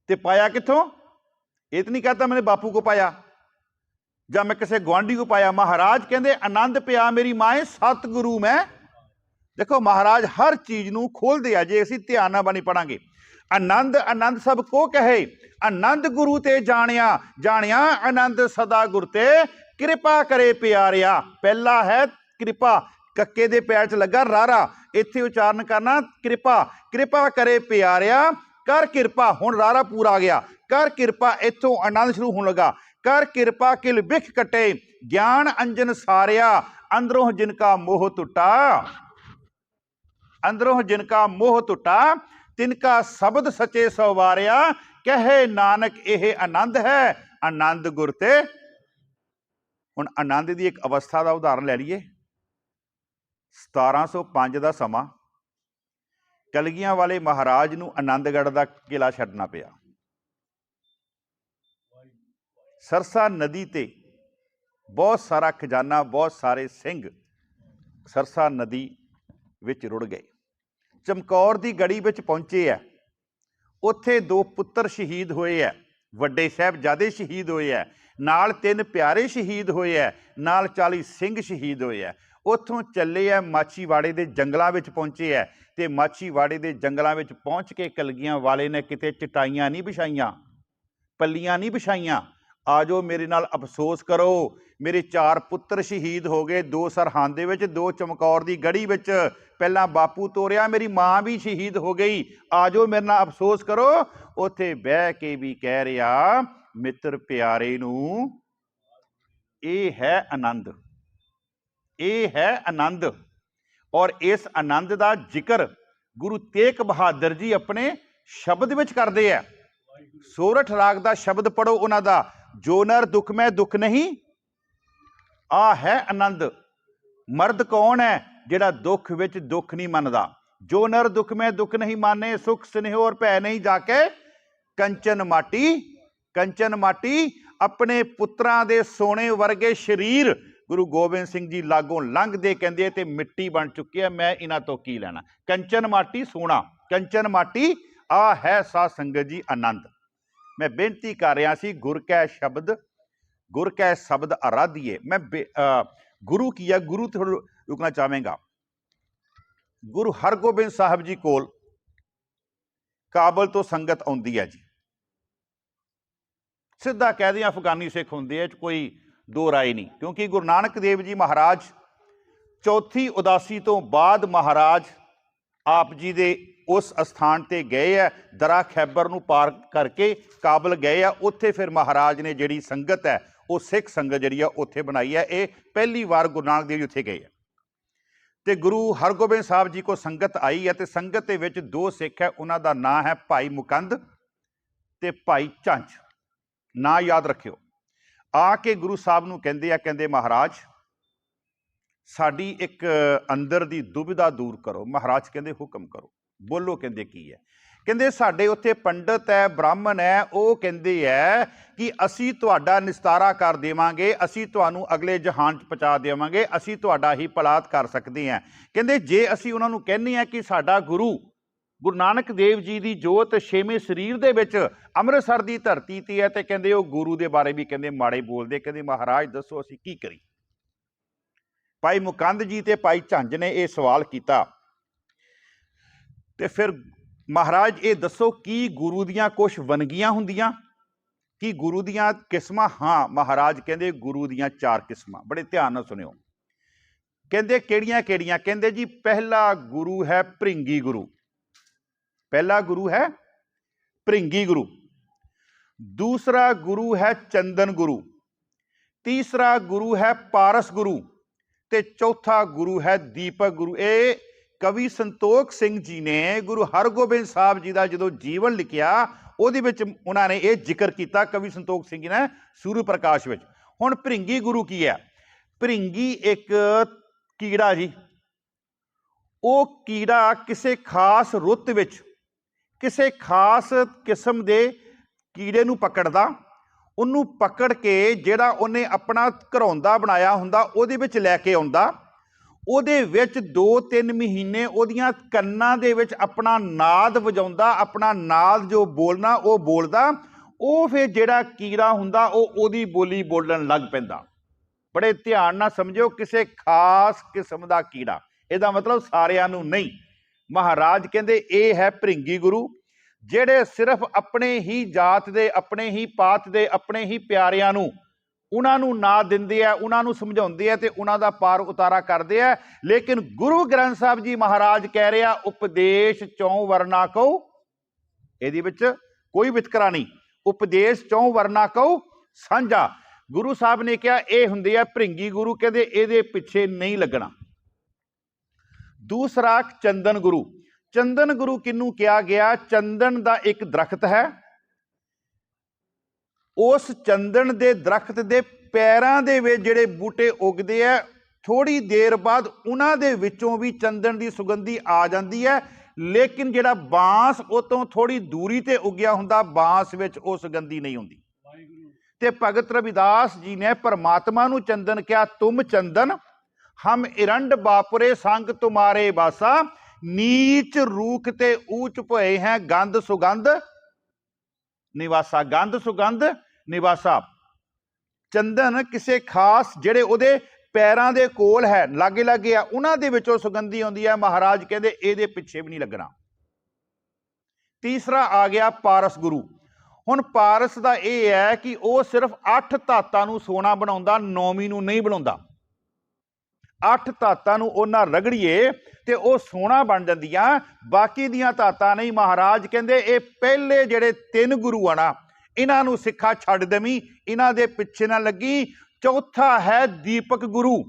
ते पाया किथों? ये तो नहीं कहता मैंने बापू को पाया या मैं किसी गुआढ़ी को पाया। महाराज कहते आनंद पिया मेरी माए सतगुरु में। देखो महाराज हर चीज नूं खोल दिया जे असीं ध्यान नाल बाणी पढ़ांगे। आनंद आनंद सब को कहे, आनंद गुरु ते जानिया जानिया, आनंद सदा गुर ते कृपा करे प्यारिया। पहला है कृपा, कक्के दे पैर च लगा रारा, इत्थे उचारण करना कृपा। कृपा करे प्यारिया कर किरपा, हुण रारा पूरा आ गया, कर किरपा, इत्थों आनंद शुरू होने लगा। कर किरपा किल बिख कटे, ज्ञान अंजन सारिया, अंदरों जिनका मोह टुटा, अंदरों जिनका मोह टुटा, तिनका शब्द सचे सवारिया, कहे नानक यह आनंद है, आनंद गुर ते। हुण आनंद की एक अवस्था का उदाहरण लै लीए। 1705 का समा, कलगियां वाले महाराज नूं आनंदगढ़ का किला छड्डना पिया। सरसा नदी ते बहुत सारा खजाना, बहुत सारे सिंह सरसा नदी विच रुड़ गए। चमकौर की गढ़ी विच पहुंचे है, उत्थे 2 पुत्र शहीद होए है, वड्डे साहिबजादे शहीद होए है, नाल 3 प्यारे शहीद होए है, नाल 40 सिंह शहीद होए है। उत्थों चले है, माछीवाड़े के जंगलों में पहुंचे है, तो माछीवाड़े के जंगलों में पहुँच के कलगियां वाले ने किते चटाइयां नहीं बिछाइयां, पल्लियां नहीं बिछाइयां। आ जाओ मेरे नाल अफसोस करो, मेरे 4 पुत्र शहीद हो गए, 2 सरहंद दे विच, 2 चमकौर की गढ़ी विच, पहला बापू तोरिया, मेरी माँ भी शहीद हो गई, आ जाओ मेरे नाल अफसोस करो। उत्थे बह के भी कह रहा मित्र प्यारे नूं, ये है आनंद, ये है आनंद। और इस आनंद का जिक्र गुरु तेग बहादुर जी अपने शब्द विच करते हैं। सोरठ राग का शब्द पढ़ो उन्हां दा, जो नर दुख में दुख नहीं, आ है आनंद। मर्द कौन है जिहड़ा दुख विच दुख नहीं मनदा, जो नर दुख में दुख नहीं माने, सुख स्नेह और भै नहीं जाके कंचन माटी। कंचन माटी अपने पुत्रां दे सोने वर्गे शरीर गुरु गोबिंद सिंह जी लागों लंघदे कहंदे ते मिट्टी बन चुकी है, मैं इन्हां तो की लैना। कंचन माटी सोना, कंचन माटी, आ है साध संगत जी आनंद। मैं बेनती कर रहा सी, गुर कै शब्द, गुर कै शब्द आराधिए। मैं गुरु की है, गुरु तो रुकना चाहेगा। गुरु हरगोबिंद साहब जी कोल काबल तो संगत आउंदी है जी, सीधा कह दिया अफगानी सिख होंदे, कोई दो राय नहीं, क्योंकि गुरु नानक देव जी महाराज चौथी उदासी तो बाद महाराज आप जी दे उस अस्थान ते गए है, दरा खैबर नूं पार करके काबल गए है। उत्थे फिर महाराज ने जिहड़ी संगत है वो सिख संगत जिहड़ी है उत्थे बनाई है। ये पहली बार गुरु नानक देव जी उत्थे गए है ते गुरु हरगोबिंद साहब जी को संगत आई है। ते संगत दे विच 2 सिख है, उन्हां दा नाम है भाई मुकंद ते भाई झंझ, ना याद रखियो। आके गुरु साहब नूं कहंदे आ, कहंदे महाराज साडी एक अंदर दी दुविधा दूर करो। महाराज कहंदे हुक्म करो, बोलो। कहंदे की है? कहंदे साडे उत्थे पंडित है, ब्राह्मण है, वो कहंदे है कि असीं तुहाडा निस्तारा कर देवांगे, असीं तुहानूं अगले जहान च पहुंचा देवांगे, असीं तुहाडा ही भला कर सकदे हैं। कहंदे जे असीं उन्हां नूं कहने आ कि साडा गुरु गुरु नानक देव जी की जोत 6वें शरीर दे विच अमृतसर की धरती ते है, तो कहंदे वो गुरु के बारे भी कहंदे माड़े बोलते। कहंदे महाराज दसो असीं की करी? भाई मुकंद जी ते भाई झंझ ने यह सवाल किया। ते फिर महाराज ये दसो कि गुरु दियां कुछ वनगियां हुंदियां, कि गुरु दियां किस्मां? हाँ महाराज कहंदे गुरु दियां 4 किस्मां। बड़े ध्यान नाल सुनियो। कहंदे किहड़ियां किहड़ियां? कहंदे जी पहला गुरु है भृंगी गुरु, पहला गुरु है भृंगी गुरु, दूसरा गुरु है चंदन गुरु, तीसरा गुरु है पारस गुरु, ते चौथा गुरु है दीपक गुरु। ये कवि संतोख सिंह जी ने गुरु हरगोबिंद साहब जी का जो जीवन लिखिया उहदे विच उन्होंने ये जिक्र किया, कवि संतोख सिंह जी ने सूर्य प्रकाश विच। हुण भृंगी गुरु की है? भृंगी एक कीड़ा जी, वो कीड़ा किसी खास रुत विच किसी खास किस्म के कीड़े नूं पकड़दा, उन्नू पकड़ के जिहड़ा उन्हें अपना घरौंदा बनाया हुंदा उहदे विच लैके आउंदा, उहदे विच 2-3 महीने उहदियां कन्नां दे विच अपना नाद वजाउंदा, अपना नाद जो बोलना वो बोलदा, वो फिर जिहड़ा कीड़ा हुंदा उहदी बोली बोलण लग पैंदा। बड़े ध्यान नाल समझिओ, किसी खास किस्म का कीड़ा, इहदा मतलब सारिआं नूं नहीं। महाराज कहंदे ये है भृंगी गुरु, ਜਿਹੜੇ सिर्फ अपने ही जात दे, अपने ही पात दे, अपने ही प्यारिਆਂ ਨੂੰ ਉਹਨਾਂ ਨੂੰ ਨਾ ਦਿੰਦੇ ਆ, ਉਹਨਾਂ ਨੂੰ ਸਮਝਾਉਂਦੇ ਆ ਤੇ ਉਹਨਾਂ ਦਾ ਪਾਰ ਉਤਾਰਾ ਕਰਦੇ ਆ। ਲੇਕਿਨ ਗੁਰੂ ਗ੍ਰੰਥ ਸਾਹਿਬ ਜੀ ਮਹਾਰਾਜ ਕਹਿ ਰਿਹਾ ਉਪਦੇਸ਼ ਚੌਂ ਵਰਨਾ ਕੋ ਇਹਦੇ ਵਿੱਚ ਕੋਈ ਵਿਤਕਰਾ ਨਹੀਂ। ਉਪਦੇਸ਼ ਚੌਂ ਵਰਨਾ ਕਹੋ ਸਾਂਝਾ। ਗੁਰੂ ਸਾਹਿਬ ਨੇ ਕਿਹਾ ਇਹ ਹੁੰਦੇ ਆ ਭ੍ਰਿੰਗੀ ਗੁਰੂ, ਕਹਿੰਦੇ ਇਹਦੇ ਪਿੱਛੇ ਨਹੀਂ ਲੱਗਣਾ। ਦੂਸਰਾ ਚੰਦਨ ਗੁਰੂ। ਚੰਦਨ ਗੁਰੂ ਕਿਹਨੂੰ ਕਿਹਾ ਗਿਆ? ਚੰਦਨ ਦਾ ਇੱਕ ਦਰਖਤ ਹੈ, ਉਸ ਚੰਦਨ ਦੇ ਦਰਖਤ ਦੇ ਪੈਰਾਂ ਦੇ ਵਿੱਚ ਜਿਹੜੇ ਬੂਟੇ ਉਗਦੇ ਆ, ਥੋੜੀ ਦੇਰ ਬਾਅਦ ਉਹਨਾਂ ਦੇ ਵਿੱਚੋਂ ਵੀ ਚੰਦਨ ਦੀ ਸੁਗੰਧੀ ਆ ਜਾਂਦੀ ਹੈ, ਲੇਕਿਨ ਜਿਹੜਾ ਬਾਂਸ ਉਹ ਤੋਂ ਥੋੜੀ ਦੂਰੀ ਤੇ ਉੱਗਿਆ ਹੁੰਦਾ, ਬਾਂਸ ਵਿੱਚ ਉਹ ਸੁਗੰਧੀ ਨਹੀਂ ਹੁੰਦੀ। ਤੇ ਭਗਤ ਰਵਿਦਾਸ ਜੀ ਨੇ ਪਰਮਾਤਮਾ ਨੂੰ ਚੰਦਨ ਕਿਹਾ, ਤੁਮ ਚੰਦਨ ਹਮ ਇਰੰਡ ਬਾਪੁਰੇ ਸੰਗ ਤੁਮਾਰੇ ਬਾਸਾ, ਨੀਚ ਰੂਖ ਤੇ ਊਚ ਭਏ ਹੈ ਗੰਧ ਸੁਗੰਧ ਨਿਵਾਸਾ। ਗੰਧ ਸੁਗੰਧ ਨਿਵਾਸਾ। ਚੰਦਨ ਕਿਸੇ ਖਾਸ ਜਿਹੜੇ ਉਹਦੇ ਪੈਰਾਂ ਦੇ ਕੋਲ ਹੈ, ਲਾਗੇ ਲਾਗੇ ਆ, ਉਹਨਾਂ ਦੇ ਵਿੱਚੋਂ ਸੁਗੰਧੀ ਆਉਂਦੀ ਹੈ। ਮਹਾਰਾਜ ਕਹਿੰਦੇ ਇਹਦੇ ਪਿੱਛੇ ਵੀ ਨਹੀਂ ਲੱਗਣਾ। ਤੀਸਰਾ ਆ ਗਿਆ ਪਾਰਸ ਗੁਰੂ। ਹੁਣ ਪਾਰਸ ਦਾ ਇਹ ਹੈ ਕਿ ਉਹ ਸਿਰਫ 8 ਧਾਤਾਂ ਨੂੰ ਸੋਨਾ ਬਣਾਉਂਦਾ, 9ਵੀਂ ਨੂੰ ਨਹੀਂ ਬਣਾਉਂਦਾ। 8 ਧਾਤਾਂ ਨੂੰ ਉਹਨਾਂ ਰਗੜੀਏ ਤੇ ਉਹ ਸੋਨਾ ਬਣ ਜਾਂਦੀਆਂ, ਬਾਕੀ ਦੀਆਂ ਧਾਤਾਂ ਨਹੀਂ। ਮਹਾਰਾਜ ਕਹਿੰਦੇ ਇਹ ਪਹਿਲੇ ਜਿਹੜੇ 3 ਗੁਰੂ ਆ ਨਾ, ਇਹਨਾਂ ਨੂੰ ਸਿੱਖਾ ਛੱਡ ਦੇਵੀਂ, ਇਹਨਾਂ ਦੇ ਪਿੱਛੇ ਨਾ ਲੱਗੀ। ਚੌਥਾ ਹੈ ਦੀਪਕ ਗੁਰੂ,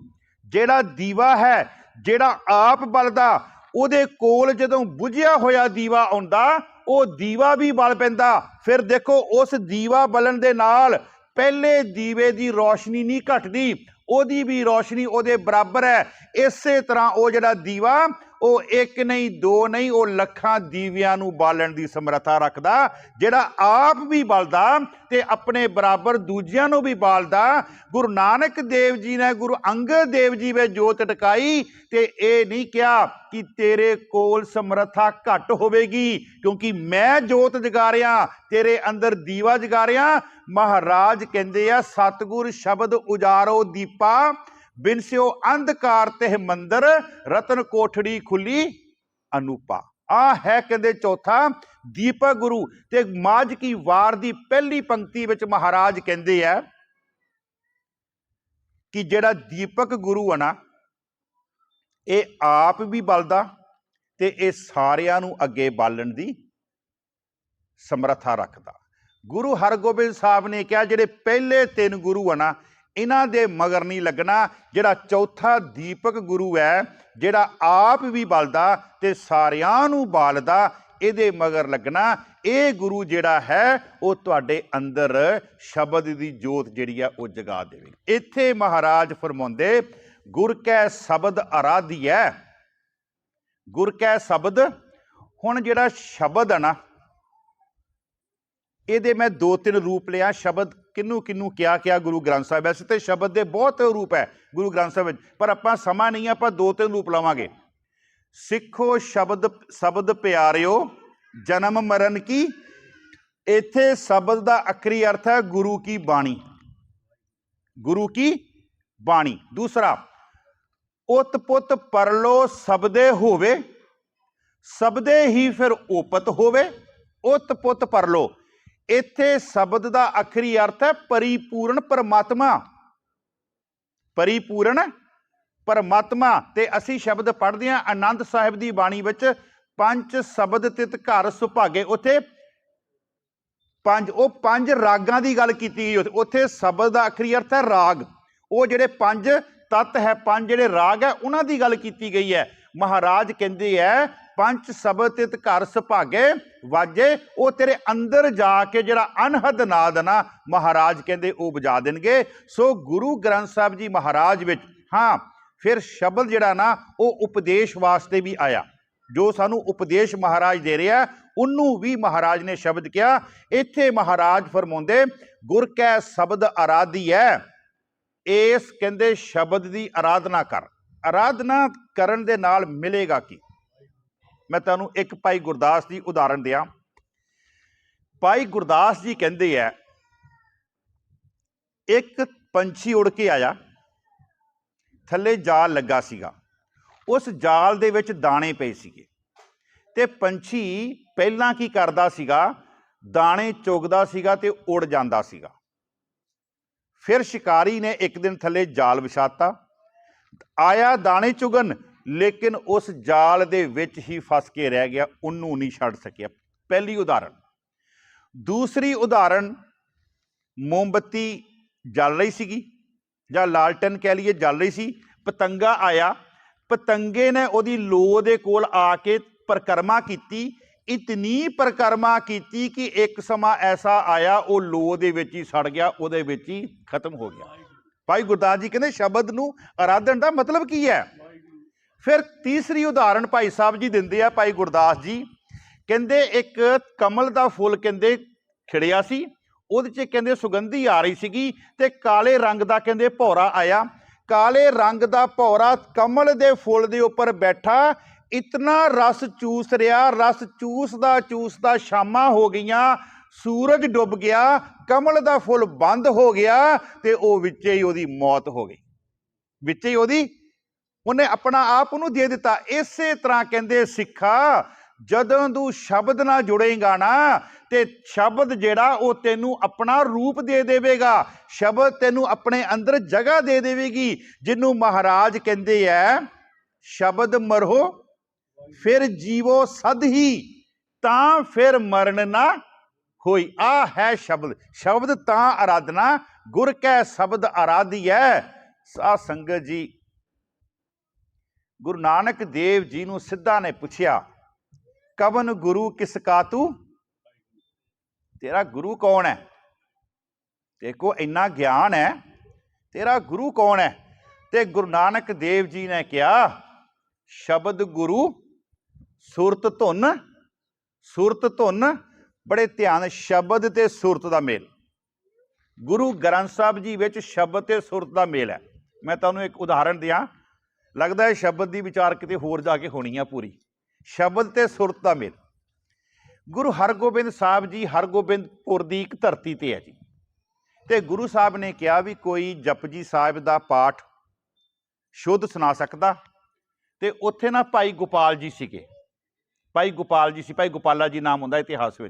ਜਿਹੜਾ ਦੀਵਾ ਹੈ, ਜਿਹੜਾ ਆਪ ਬਲਦਾ, ਉਹਦੇ ਕੋਲ ਜਦੋਂ ਬੁਝਿਆ ਹੋਇਆ ਦੀਵਾ ਆਉਂਦਾ, ਉਹ ਦੀਵਾ ਵੀ ਬਲ ਪੈਂਦਾ। ਫਿਰ ਦੇਖੋ ਉਸ ਦੀਵਾ ਬਲਣ ਦੇ ਨਾਲ ਪਹਿਲੇ ਦੀਵੇ ਦੀ ਰੌਸ਼ਨੀ ਨਹੀਂ ਘਟਦੀ, ਉਹਦੀ ਵੀ ਰੌਸ਼ਨੀ ਉਹਦੇ ਬਰਾਬਰ ਹੈ। ਇਸੇ ਤਰ੍ਹਾਂ ਉਹ ਜਿਹੜਾ ਦੀਵਾ, ਉਹ 1 ਨਹੀਂ 2 ਨਹੀਂ, ਉਹ ਲੱਖਾਂ ਦੀਵਿਆਂ ਨੂੰ ਬਾਲਣ ਦੀ ਸਮਰੱਥਾ ਰੱਖਦਾ, ਜਿਹੜਾ ਆਪ ਵੀ ਬਲਦਾ ਤੇ ਆਪਣੇ ਬਰਾਬਰ ਦੂਜਿਆਂ ਨੂੰ ਵੀ ਬਾਲਦਾ। ਗੁਰੂ ਨਾਨਕ ਦੇਵ ਜੀ ਨੇ ਗੁਰੂ ਅੰਗਦ ਦੇਵ ਜੀ ਵਿੱਚ ਜੋਤ ਟਿਕਾਈ ਤੇ ਇਹ ਨਹੀਂ ਕਿਹਾ ਕਿ ਤੇਰੇ ਕੋਲ ਸਮਰੱਥਾ ਘੱਟ ਹੋਵੇਗੀ, ਕਿਉਂਕਿ ਮੈਂ ਜੋਤ ਜਗਾ ਰਿਹਾ, ਤੇਰੇ ਅੰਦਰ ਦੀਵਾ ਜਗਾ ਰਿਹਾ। ਮਹਾਰਾਜ ਕਹਿੰਦੇ ਆ, ਸਤਿਗੁਰ ਸ਼ਬਦ ਉਜਾਰੋ ਦੀਪਾ, ਬਿਨਸਿਓ ਅੰਧਕਾਰ ਤੇ ਮੰਦਰ, ਰਤਨ ਕੋਠੜੀ ਖੁੱਲੀ ਅਨੂਪਾ। ਆ ਹੈ ਕਹਿੰਦੇ ਚੌਥਾ ਦੀਪਕ ਗੁਰੂ। ਤੇ ਮਾਝ ਕੀ ਵਾਰ ਦੀ ਪਹਿਲੀ ਪੰਕਤੀ ਵਿੱਚ ਮਹਾਰਾਜ ਕਹਿੰਦੇ ਆ ਕਿ ਜਿਹੜਾ ਦੀਪਕ ਗੁਰੂ ਆ ਨਾ, ਇਹ ਆਪ ਵੀ ਬਲਦਾ ਤੇ ਇਹ ਸਾਰਿਆਂ ਨੂੰ ਅੱਗੇ ਬਾਲਣ ਦੀ ਸਮਰੱਥਾ ਰੱਖਦਾ। ਗੁਰੂ ਹਰਗੋਬਿੰਦ ਸਾਹਿਬ ਨੇ ਕਿਹਾ ਜਿਹੜੇ ਪਹਿਲੇ 3 ਗੁਰੂ ਆ ਨਾ, ਇਹਨਾਂ ਦੇ ਮਗਰ ਨਹੀਂ ਲੱਗਣਾ। ਜਿਹੜਾ ਚੌਥਾ ਦੀਪਕ ਗੁਰੂ ਹੈ, ਜਿਹੜਾ ਆਪ ਵੀ ਬਲਦਾ ਤੇ ਸਾਰਿਆਂ ਨੂੰ ਬਾਲਦਾ, ਇਹਦੇ ਮਗਰ ਲੱਗਣਾ। ਇਹ ਗੁਰੂ ਜਿਹੜਾ ਹੈ ਉਹ ਤੁਹਾਡੇ ਅੰਦਰ ਸ਼ਬਦ ਦੀ ਜੋਤ ਜਿਹੜੀ ਆ ਉਹ ਜਗਾ ਦੇਵੇ। ਇੱਥੇ ਮਹਾਰਾਜ ਫਰਮਾਉਂਦੇ, ਗੁਰ ਕੈ ਸ਼ਬਦ ਆਰਾਧੀਐ। ਗੁਰ ਕੈ ਸ਼ਬਦ। ਹੁਣ ਜਿਹੜਾ ਸ਼ਬਦ ਆ ਨਾ, ਇਹਦੇ ਮੈਂ 2-3 ਰੂਪ ਲਿਆ। ਸ਼ਬਦ ਕਿਹਨੂੰ ਕਿਹਨੂੰ ਕਿਹਾ ਗੁਰੂ ਗ੍ਰੰਥ ਸਾਹਿਬ। ਵੈਸੇ ਤੇ ਸ਼ਬਦ ਦੇ ਬਹੁਤ ਰੂਪ ਹੈ ਗੁਰੂ ਗ੍ਰੰਥ ਸਾਹਿਬ ਵਿੱਚ, ਪਰ ਆਪਾਂ ਸਮਾਂ ਨਹੀਂ, ਆਪਾਂ 2-3 ਰੂਪ ਲਵਾਂਗੇ। ਸਿੱਖੋ ਸ਼ਬਦ ਪਿਆਰਿਓ ਜਨਮ ਮਰਨ ਕੀ। ਇੱਥੇ ਸ਼ਬਦ ਦਾ ਅਖਰੀ ਅਰਥ ਹੈ ਗੁਰੂ ਕੀ ਬਾਣੀ। ਗੁਰੂ ਕੀ ਬਾਣੀ। ਦੂਸਰਾ, ਉਤ ਪੁੱਤ ਪਰਲੋ ਸਬਦੇ ਹੋਵੇ, ਸਬਦੇ ਹੀ ਫਿਰ ਓਪਤ ਹੋਵੇ। ਉਤ ਪੁੱਤ ਪਰਲੋ, ਇੱਥੇ ਸ਼ਬਦ ਦਾ ਅਖਰੀ ਅਰਥ ਹੈ ਪਰਿਪੂਰਨ ਪਰਮਾਤਮਾ। ਪਰਿਪੂਰਨ ਪਰਮਾਤਮਾ। ਤੇ ਅਸੀਂ ਸ਼ਬਦ ਪੜ੍ਹਦੇ ਹਾਂ ਆਨੰਦ ਸਾਹਿਬ ਦੀ ਬਾਣੀ ਵਿੱਚ, 5 ਸ਼ਬਦ ਤਿਤ ਘਰ ਸੁਭਾਗੇ। ਉੱਥੇ 5 ਰਾਗਾਂ ਦੀ ਗੱਲ ਕੀਤੀ ਗਈ। ਉੱਥੇ ਸ਼ਬਦ ਦਾ ਅਖਰੀ ਅਰਥ ਹੈ ਰਾਗ। ਉਹ ਜਿਹੜੇ 5 ਤੱਤ ਹੈ, 5 ਜਿਹੜੇ ਰਾਗ ਹੈ, ਉਹਨਾਂ ਦੀ ਗੱਲ ਕੀਤੀ ਗਈ ਹੈ। ਮਹਾਰਾਜ ਕਹਿੰਦੇ ਹੈ 5 ਸ਼ਬਦ ਤਿਤ ਘਰ ਸੁਭਾਗੇ ਵਾਜੇ, ਉਹ ਤੇਰੇ ਅੰਦਰ ਜਾ ਕੇ ਜਿਹੜਾ ਅਨਹਦ ਨਾਦ ਨਾ, ਮਹਾਰਾਜ ਕਹਿੰਦੇ ਉਹ ਵਜਾ ਦੇਣਗੇ। ਸੋ ਗੁਰੂ ਗ੍ਰੰਥ ਸਾਹਿਬ ਜੀ ਮਹਾਰਾਜ ਵਿੱਚ ਹਾਂ ਫਿਰ ਸ਼ਬਦ ਜਿਹੜਾ ਨਾ ਉਹ ਉਪਦੇਸ਼ ਵਾਸਤੇ ਵੀ ਆਇਆ। ਜੋ ਸਾਨੂੰ ਉਪਦੇਸ਼ ਮਹਾਰਾਜ ਦੇ ਰਿਹਾ ਉਹਨੂੰ ਵੀ ਮਹਾਰਾਜ ਨੇ ਸ਼ਬਦ ਕਿਹਾ। ਇੱਥੇ ਮਹਾਰਾਜ ਫਰਮਾਉਂਦੇ, ਗੁਰ ਕੈ ਸ਼ਬਦ ਆਰਾਧੀਐ। ਇਸ ਕਹਿੰਦੇ ਸ਼ਬਦ ਦੀ ਆਰਾਧਨਾ ਕਰ। ਆਰਾਧਨਾ ਕਰਨ ਦੇ ਨਾਲ ਮਿਲੇਗਾ ਕੀ? ਮੈਂ ਤੁਹਾਨੂੰ ਇੱਕ ਭਾਈ ਗੁਰਦਾਸ ਦੀ ਉਦਾਹਰਣ ਦਿਆਂ। ਭਾਈ ਗੁਰਦਾਸ ਜੀ ਕਹਿੰਦੇ ਆ, ਇੱਕ ਪੰਛੀ ਉੜ ਕੇ ਆਇਆ, ਥੱਲੇ ਜਾਲ ਲੱਗਾ ਸੀਗਾ, ਉਸ ਜਾਲ ਦੇ ਵਿੱਚ ਦਾਣੇ ਪਏ ਸੀਗੇ ਤੇ ਪੰਛੀ ਪਹਿਲਾਂ ਕੀ ਕਰਦਾ ਸੀਗਾ, ਦਾਣੇ ਚੁਗਦਾ ਸੀਗਾ ਤੇ ਉੜ ਜਾਂਦਾ ਸੀਗਾ। ਫਿਰ ਸ਼ਿਕਾਰੀ ਨੇ ਇੱਕ ਦਿਨ ਥੱਲੇ ਜਾਲ ਵਿਛਾਤਾ, ਆਇਆ ਦਾਣੇ ਚੁਗਣ, ਲੇਕਿਨ ਉਸ ਜਾਲ ਦੇ ਵਿੱਚ ਹੀ ਫਸ ਕੇ ਰਹਿ ਗਿਆ, ਉਹਨੂੰ ਨਹੀਂ ਛੱਡ ਸਕਿਆ। पहली उदाहरण। दूसरी उदाहरण, मोमबत्ती जल रही सीगी ਜਾਂ ਲਾਲਟਨ कह लीए जल रही सी, पतंगा आया, पतंगे ने ਉਹਦੀ ਲੋ ਦੇ ਕੋਲ ਆ ਕੇ परिक्रमा की, इतनी परिक्रमा की कि एक समा ऐसा आया वो लो ਦੇ ਵਿੱਚ ਹੀ सड़ गया, ਉਹਦੇ ਵਿੱਚ ਹੀ खत्म हो गया। भाई गुरदास जी कहते शब्द ਨੂੰ आराधन का मतलब की है। फिर तीसरी उदाहरण भाई साहब जी दिंदे आ, भाई गुरदास जी कहते एक कमल का फुल कहते खिड़िया सी, ਉਹਦੇ 'ਚ ਕਹਿੰਦੇ ਸੁਗੰਧੀ ਆ ਰਹੀ ਸੀਗੀ ਤੇ ਕਾਲੇ ਰੰਗ ਦਾ ਕਹਿੰਦੇ ਭੌਰਾ ਆਇਆ। ਕਾਲੇ ਰੰਗ ਦਾ ਭੌਰਾ ਕਮਲ ਦੇ ਫੁੱਲ ਦੇ ਉੱਪਰ ਬੈਠਾ, ਇਤਨਾ ਰਸ ਚੂਸ ਰਿਹਾ, ਰਸ ਚੂਸਦਾ ਸ਼ਾਮਾਂ ਹੋ ਗਈਆਂ, ਸੂਰਜ ਡੁੱਬ ਗਿਆ, ਕਮਲ ਦਾ ਫੁੱਲ ਬੰਦ ਹੋ ਗਿਆ ਤੇ ਉਹ ਵਿੱਚੇ ਹੀ ਉਹਦੀ ਮੌਤ ਹੋ ਗਈ, ਵਿੱਚੇ ਹੀ ਉਹਨੇ ਆਪਣਾ ਆਪ ਉਹਨੂੰ ਦੇ ਦਿੱਤਾ। ਇਸੇ ਤਰ੍ਹਾਂ ਕਹਿੰਦੇ ਸਿੱਖਾ, ਜਦੋਂ ਤੂੰ ਸ਼ਬਦ ਨਾਲ ਜੁੜੇਗਾ ਨਾ ਤੇ ਸ਼ਬਦ ਜਿਹੜਾ ਉਹ ਤੈਨੂੰ ਆਪਣਾ ਰੂਪ ਦੇ ਦੇਵੇਗਾ, ਸ਼ਬਦ ਤੈਨੂੰ ਆਪਣੇ ਅੰਦਰ ਜਗ੍ਹਾ ਦੇ ਦੇਵੇਗੀ, ਜਿਹਨੂੰ ਮਹਾਰਾਜ ਕਹਿੰਦੇ ਐ ਸ਼ਬਦ ਮਰੋ ਫਿਰ ਜੀਵੋ ਸਦ ਹੀ, ਤਾਂ ਫਿਰ ਮਰਨ ਨਾ ਹੋਈ। ਆ ਹੈ ਸ਼ਬਦ, ਸ਼ਬਦ ਤਾਂ ਆਰਾਧਨਾ, ਗੁਰ ਕੈ ਸ਼ਬਦ ਆਰਾਧੀਐ। ਸਾਧ ਸੰਗਤ ਜੀ, ਗੁਰੂ ਨਾਨਕ ਦੇਵ ਜੀ ਨੂੰ ਸਿੱਧਾ ਨੇ ਪੁੱਛਿਆ, ਕਵਨ ਗੁਰੂ ਕਿਸ ਕਾ ਤੂ, तेरा गुरु कौन है? देखो इन्ना ज्ञान है, तेरा गुरु कौन है? ते गुरु नानक देव जी ने कहा शब्द गुरु सुरत धुन। सुरत धुन, बड़े ध्यान, शब्द ते सुरत का मेल। गुरु ग्रंथ साहब जी विच शब्द ते सुरत का मेल है। मैं तुहानूं एक उदाहरण दियां, लगता है शब्द की विचार किते होर जाके होनी है पूरी। शब्द ते सुरत का मेल। गुरु हरगोबिंद साहब जी हरगोबिंदपुर की एक धरती ते है जी, तो गुरु साहब ने कहा भी कोई जपजी साहिब का पाठ शुद्ध सुना सकता, तो उत्थे ना भाई गोपाल जी सीगे, भाई गोपाल जी सी, भाई गोपाला जी नाम होंदा इतिहास में।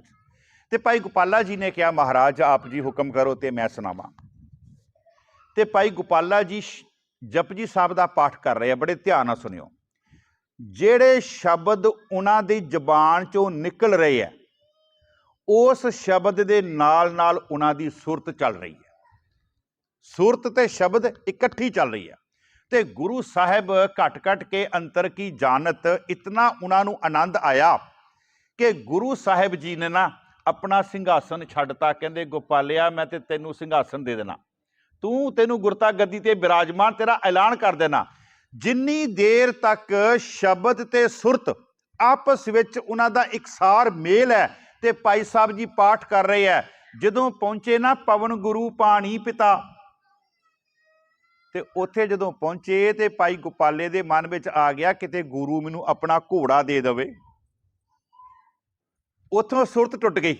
तो भाई गोपाला जी ने कहा महाराज आप जी हुक्म करो तो मैं सुनावां। तो भाई गोपाला जी जपजी साहब का पाठ कर रहे हैं, बड़े ध्यान नाल सुनियो। ਜਿਹੜੇ ਸ਼ਬਦ ਉਹਨਾਂ ਦੀ ਜ਼ਬਾਨ ਚੋਂ ਨਿਕਲ ਰਹੇ ਹੈ, ਉਸ ਸ਼ਬਦ ਦੇ ਨਾਲ ਨਾਲ ਉਹਨਾਂ ਦੀ ਸੁਰਤ ਚੱਲ ਰਹੀ ਹੈ, ਸੁਰਤ ਤੇ ਸ਼ਬਦ ਇਕੱਠੀ ਚੱਲ ਰਹੀ ਹੈ। ਤੇ ਗੁਰੂ ਸਾਹਿਬ ਘਟ ਕੇ ਅੰਤਰ ਕੀ ਜਾਣਤ, ਇਤਨਾ ਉਹਨਾਂ ਨੂੰ ਆਨੰਦ ਆਇਆ ਕਿ ਗੁਰੂ ਸਾਹਿਬ ਜੀ ਨੇ ਨਾ ਆਪਣਾ ਸਿੰਘਾਸਨ ਛੱਡਤਾ। ਕਹਿੰਦੇ ਗੋਪਾਲਿਆ ਮੈਂ ਤੇ ਤੈਨੂੰ ਸਿੰਘਾਸਨ ਦੇ ਦੇਣਾ, ਤੈਨੂੰ ਗੁਰਤਾ ਗੱਦੀ ਤੇ ਬਿਰਾਜਮਾਨ, ਤੇਰਾ ਐਲਾਨ ਕਰ ਦੇਣਾ। ਜਿੰਨੀ ਦੇਰ ਤੱਕ ਸ਼ਬਦ ਤੇ ਸੁਰਤ ਆਪਸ ਵਿੱਚ ਉਹਨਾਂ ਦਾ ਇਕਸਾਰ ਮੇਲ ਹੈ ਤੇ ਭਾਈ ਸਾਹਿਬ ਜੀ ਪਾਠ ਕਰ ਰਹੇ ਹੈ। ਜਦੋਂ ਪਹੁੰਚੇ ਨਾ ਪਵਨ ਗੁਰੂ ਪਾਣੀ ਪਿਤਾ, ਤੇ ਉੱਥੇ ਜਦੋਂ ਪਹੁੰਚੇ ਤੇ ਭਾਈ ਗੋਪਾਲੇ ਦੇ ਮਨ ਵਿੱਚ ਆ ਗਿਆ ਕਿਤੇ ਗੁਰੂ ਮੈਨੂੰ ਆਪਣਾ ਘੋੜਾ ਦੇ ਦੇਵੇ। ਉੱਥੋਂ ਸੁਰਤ ਟੁੱਟ ਗਈ,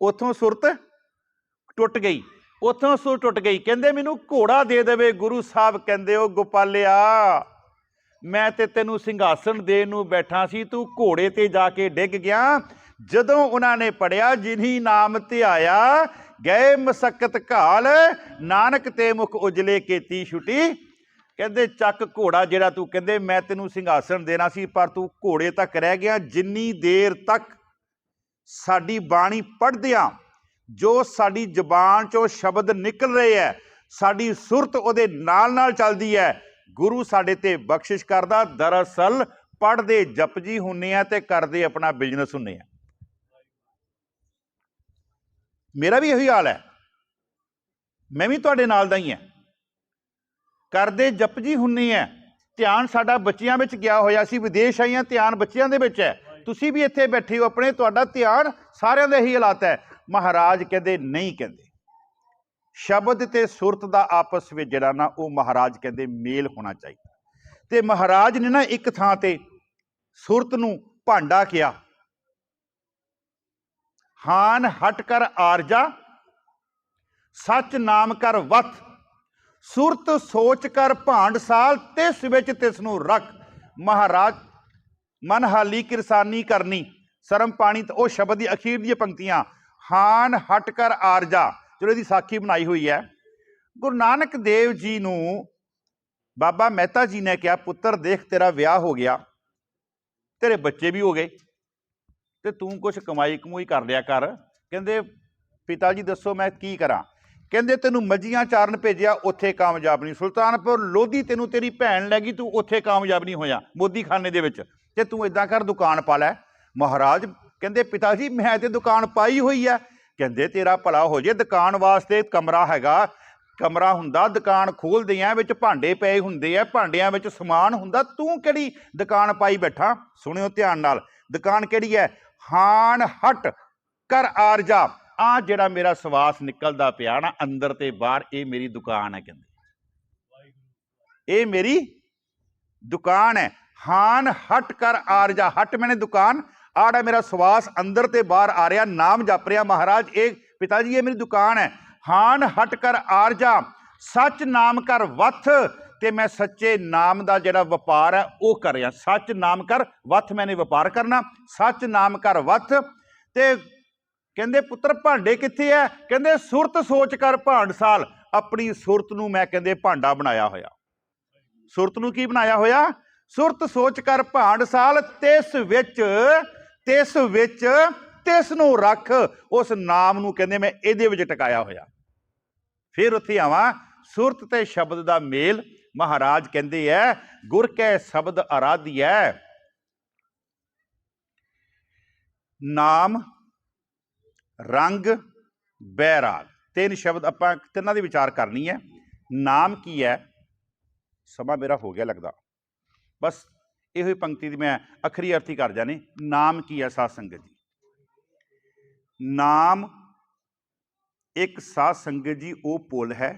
ਉੱਥੋਂ ਸੁਰਤ ਟੁੱਟ ਗਈ, ਉੱਥੋਂ ਸੁਰ ਟੁੱਟ ਗਈ। ਕਹਿੰਦੇ ਮੈਨੂੰ ਘੋੜਾ ਦੇ ਦੇਵੇ। ਗੁਰੂ ਸਾਹਿਬ ਕਹਿੰਦੇ ਉਹ ਗੋਪਾਲਿਆ ਮੈਂ ਤੇ ਤੈਨੂੰ ਸਿੰਘਾਸਨ ਦੇਣ ਨੂੰ ਬੈਠਾ ਸੀ, ਤੂੰ ਘੋੜੇ ਤੇ ਜਾ ਕੇ ਡਿੱਗ ਗਿਆ। ਜਦੋਂ ਉਹਨਾਂ ਨੇ ਪੜਿਆ ਜਿਨਹੀ ਨਾਮ ਧਿਆਇਆ ਗਏ ਮਸਕਤ ਘਾਲ, ਨਾਨਕ ਤੇ ਮੁਖ ਉਜਲੇ ਕੀਤੀ ਛੁਟੀ। ਕਹਿੰਦੇ ਚੱਕ ਘੋੜਾ ਜਿਹੜਾ ਤੂੰ ਕਹਿੰਦੇ ਮੈਂ ਤੈਨੂੰ ਸਿੰਘਾਸਨ ਦੇਣਾ ਸੀ ਪਰ ਤੂੰ ਘੋੜੇ ਤੱਕ ਰਹਿ ਗਿਆ। ਜਿੰਨੀ ਦੇਰ ਤੱਕ ਸਾਡੀ ਬਾਣੀ ਪੜ੍ਹਦਿਆਂ ਜੋ ਸਾਡੀ ਜ਼ਬਾਨ ਚੋਂ ਸ਼ਬਦ ਨਿਕਲ ਰਹੇ ਹੈ, ਸਾਡੀ ਸੁਰਤ ਉਹਦੇ ਨਾਲ ਨਾਲ ਚੱਲਦੀ ਹੈ, ਗੁਰੂ ਸਾਡੇ ਤੇ ਬਖਸ਼ਿਸ਼ ਕਰਦਾ। ਦਰਅਸਲ ਪੜ੍ਹਦੇ ਜਪਜੀ ਹੁੰਨੇ ਆ ਤੇ ਕਰਦੇ ਆਪਣਾ ਬਿਜ਼ਨਸ ਹੁੰਨੇ ਆ। ਮੇਰਾ ਵੀ ਇਹੀ ਹਾਲ ਹੈ, ਮੈਂ ਵੀ ਤੁਹਾਡੇ ਨਾਲ ਦਾ ਹੀ ਹਾਂ। ਕਰਦੇ ਜਪਜੀ ਹੁੰਨੇ ਆ, ਧਿਆਨ ਸਾਡਾ ਬੱਚਿਆਂ ਵਿੱਚ ਗਿਆ ਹੋਇਆ ਸੀ, ਵਿਦੇਸ਼ ਆਈਆਂ ਧਿਆਨ ਬੱਚਿਆਂ ਦੇ ਵਿੱਚ ਹੈ। ਤੁਸੀਂ ਵੀ ਇੱਥੇ ਬੈਠੇ ਹੋ ਆਪਣੇ, ਤੁਹਾਡਾ ਧਿਆਨ ਸਾਰਿਆਂ ਦਾ ਇਹੀ ਹਾਲਾਤ ਹੈ। ਮਹਾਰਾਜ ਕਹਿੰਦੇ ਨਹੀਂ, ਕਹਿੰਦੇ ਸ਼ਬਦ ਤੇ ਸੁਰਤ ਦਾ ਆਪਸ ਵਿੱਚ ਜਿਹੜਾ ਨਾ ਉਹ ਮਹਾਰਾਜ ਕਹਿੰਦੇ ਮੇਲ ਹੋਣਾ ਚਾਹੀਦਾ। ਤੇ ਮਹਾਰਾਜ ਨੇ ਨਾ ਇੱਕ ਥਾਂ ਤੇ ਸੁਰਤ ਨੂੰ ਭਾਂਡਾ ਕਿਹਾ, ਹਾਨ ਹਟ ਕਰ ਆਰਜਾ ਸੱਚ ਨਾਮ ਕਰ ਵਤ, ਸੁਰਤ ਸੋਚ ਕਰ ਭਾਂਡ ਸਾਲ ਤਿਸ ਵਿੱਚ ਤਿਸ ਨੂੰ ਰੱਖ। ਮਹਾਰਾਜ ਮਨ ਹਾਲੀ ਕਿਰਸਾਨੀ ਕਰਨੀ ਸਰਮ ਪਾਣੀ, ਉਹ ਸ਼ਬਦ ਦੀ ਅਖੀਰ ਦੀਆਂ ਪੰਕਤੀਆਂ ਹਾਨ ਹਟ ਕਰ ਆਰਜਾ, ਚਲੋ ਇਹਦੀ ਸਾਖੀ ਬਣਾਈ ਹੋਈ ਹੈ। ਗੁਰੂ ਨਾਨਕ ਦੇਵ ਜੀ ਨੂੰ ਬਾਬਾ ਮਹਿਤਾ ਜੀ ਨੇ ਕਿਹਾ ਪੁੱਤਰ ਦੇਖ ਤੇਰਾ ਵਿਆਹ ਹੋ ਗਿਆ, ਤੇਰੇ ਬੱਚੇ ਵੀ ਹੋ ਗਏ, ਤੇ ਤੂੰ ਕੁਛ ਕਮਾਈ ਕਮੂਈ ਕਰ ਲਿਆ ਕਰ। ਕਹਿੰਦੇ ਪਿਤਾ ਜੀ ਦੱਸੋ ਮੈਂ ਕੀ ਕਰਾਂ। ਕਹਿੰਦੇ ਤੈਨੂੰ ਮੱਝੀਆਂ ਚਾਰਨ ਭੇਜਿਆ, ਉੱਥੇ ਕਾਮਯਾਬ ਨਹੀਂ। ਸੁਲਤਾਨਪੁਰ ਲੋਧੀ ਤੈਨੂੰ ਤੇਰੀ ਭੈਣ ਲੈ ਗਈ, ਤੂੰ ਉੱਥੇ ਕਾਮਯਾਬ ਨਹੀਂ ਹੋਇਆ ਮੋਦੀਖਾਨੇ ਦੇ ਵਿੱਚ, ਤੇ ਤੂੰ ਇਦਾਂ ਕਰ ਦੁਕਾਨ ਪਾ ਲੈ। ਮਹਾਰਾਜ ਕਹਿੰਦੇ ਪਿਤਾ ਜੀ ਮੈਂ ਤੇ ਦੁਕਾਨ ਪਾਈ ਹੋਈ ਆ। ਕਹਿੰਦੇ ਤੇਰਾ ਭਲਾ ਹੋ ਜੇ, ਦੁਕਾਨ ਵਾਸਤੇ ਕਮਰਾ ਹੈਗਾ, ਕਮਰਾ ਹੁੰਦਾ, ਦੁਕਾਨ ਖੋਲਦੇ ਆ, ਵਿੱਚ ਭਾਂਡੇ ਪਏ ਹੁੰਦੇ ਆ, ਭਾਂਡਿਆਂ ਵਿੱਚ ਸਮਾਨ ਹੁੰਦਾ, ਤੂੰ ਕਿਹੜੀ ਦੁਕਾਨ ਪਾਈ ਬੈਠਾ। ਸੁਣਿਓ ਧਿਆਨ ਨਾਲ, ਦੁਕਾਨ ਕਿਹੜੀ ਹੈ? ਹਾਨ ਹਟ ਕਰ ਆਰਜਾ। ਆ ਜਿਹੜਾ ਮੇਰਾ ਸਵਾਸ ਨਿਕਲਦਾ ਪਿਆ ਨਾ ਅੰਦਰ ਤੇ ਬਾਹਰ, ਇਹ ਮੇਰੀ ਦੁਕਾਨ ਹੈ। ਕਹਿੰਦੇ ਇਹ ਮੇਰੀ ਦੁਕਾਨ ਹੈ। ਹਾਨ ਹਟ ਕਰ ਆਰਜਾ, ਹਟ ਮੈਨੇ ਦੁਕਾਨ, ਆੜਾ ਮੇਰਾ ਸਵਾਸ ਅੰਦਰ ਤੇ ਬਾਹਰ ਆ ਰਿਹਾ, ਨਾਮ ਜਪ ਰਿਹਾ। ਮਹਾਰਾਜ ਇਹ ਪਿਤਾ ਜੀ ਇਹ ਮੇਰੀ ਦੁਕਾਨ ਹੈ। ਹਾਨ ਹਟ ਕਰ ਆਰਜਾ, ਸੱਚ ਨਾਮ ਕਰ ਵੱਥ, ਤੇ ਮੈਂ ਸੱਚੇ ਨਾਮ ਦਾ ਜਿਹੜਾ ਵਪਾਰ ਹੈ ਉਹ ਕਰ ਰਿਹਾ। ਸੱਚ ਨਾਮ ਕਰ ਵੱਥ, ਮੈਨੇ ਵਪਾਰ ਕਰਨਾ, ਸੱਚ ਨਾਮ ਕਰ ਵੱਥ। ਤੇ ਕਹਿੰਦੇ ਪੁੱਤਰ ਭਾਂਡੇ ਕਿੱਥੇ ਹੈ? ਕਹਿੰਦੇ ਸੁਰਤ ਸੋਚ ਕਰ ਭਾਂਡਸਾਲ, ਆਪਣੀ ਸੁਰਤ ਨੂੰ ਮੈਂ ਕਹਿੰਦੇ ਭਾਂਡਾ ਬਣਾਇਆ ਹੋਇਆ। ਸੁਰਤ ਨੂੰ ਕੀ ਬਣਾਇਆ ਹੋਇਆ? ਸੁਰਤ ਸੋਚ ਕਰ ਭਾਂਡਸਾਲ, ਤਿਸ ਵਿੱਚ ਤਿਸ ਨੂੰ ਰੱਖ, ਉਸ ਨਾਮ ਨੂੰ ਕਹਿੰਦੇ ਮੈਂ ਇਹਦੇ ਵਿੱਚ ਟਿਕਾਇਆ ਹੋਇਆ। ਫਿਰ ਉੱਥੇ ਆਵਾਂ, ਸੁਰਤ ਤੇ ਸ਼ਬਦ ਦਾ ਮੇਲ। ਮਹਾਰਾਜ ਕਹਿੰਦੇ ਹੈ ਗੁਰ ਕੈ ਸ਼ਬਦ ਅਰਾਧਿਐ, ਨਾਮ ਰੰਗ ਬੈਰਾਗ। ਤਿੰਨ ਸ਼ਬਦ ਆਪਾਂ ਤਿੰਨਾਂ ਦੀ ਵਿਚਾਰ ਕਰਨੀ ਹੈ। ਨਾਮ ਕੀ ਹੈ? ਸਮਾਂ ਮੇਰਾ ਹੋ ਗਿਆ ਲੱਗਦਾ, ਬਸ ਇਹੋ ਹੀ ਪੰਕਤੀ ਦੀ ਮੈਂ ਅਖਰੀ ਅਰਥੀ ਕਰ ਜਾਣੀ। ਨਾਮ ਕੀ ਹੈ ਸਾਧ ਸੰਗਤ ਜੀ? ਨਾਮ ਇੱਕ ਸਾਧ ਸੰਗਤ ਜੀ ਉਹ ਪੁੱਲ ਹੈ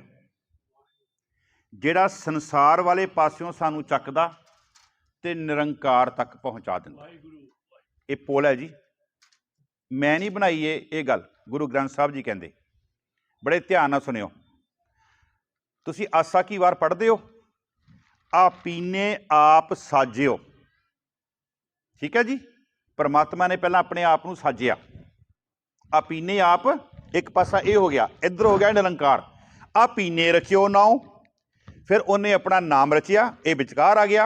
ਜਿਹੜਾ ਸੰਸਾਰ ਵਾਲੇ ਪਾਸਿਓਂ ਸਾਨੂੰ ਚੱਕਦਾ ਤੇ ਨਿਰੰਕਾਰ ਤੱਕ ਪਹੁੰਚਾ ਦਿੰਦਾ। ਇਹ ਪੁੱਲ ਹੈ ਜੀ, ਮੈਂ ਨਹੀਂ ਬਣਾਈ ਇਹ ਗੱਲ, ਗੁਰੂ ਗ੍ਰੰਥ ਸਾਹਿਬ ਜੀ ਕਹਿੰਦੇ। ਬੜੇ ਧਿਆਨ ਨਾਲ ਸੁਣਿਓ। ਤੁਸੀਂ ਆਸਾ ਕੀ ਵਾਰ ਪੜ੍ਹਦੇ ਹੋ? ਆਪੀਨੇ ਆਪ ਸਾਜਿਓ, ਠੀਕ ਹੈ ਜੀ। ਪਰਮਾਤਮਾ ਨੇ ਪਹਿਲਾਂ ਆਪਣੇ ਆਪ ਨੂੰ ਸਾਜਿਆ। ਆਪੀਨੇ ਆਪ, ਇੱਕ ਪਾਸਾ ਇਹ ਹੋ ਗਿਆ, ਇੱਧਰ ਹੋ ਗਿਆ ਨਿਰੰਕਾਰ। ਆਪੀਨੇ ਰਚਿਓ ਨਾਉ, ਫਿਰ ਉਹਨੇ ਆਪਣਾ ਨਾਮ ਰਚਿਆ, ਇਹ ਵਿਚਕਾਰ ਆ ਗਿਆ।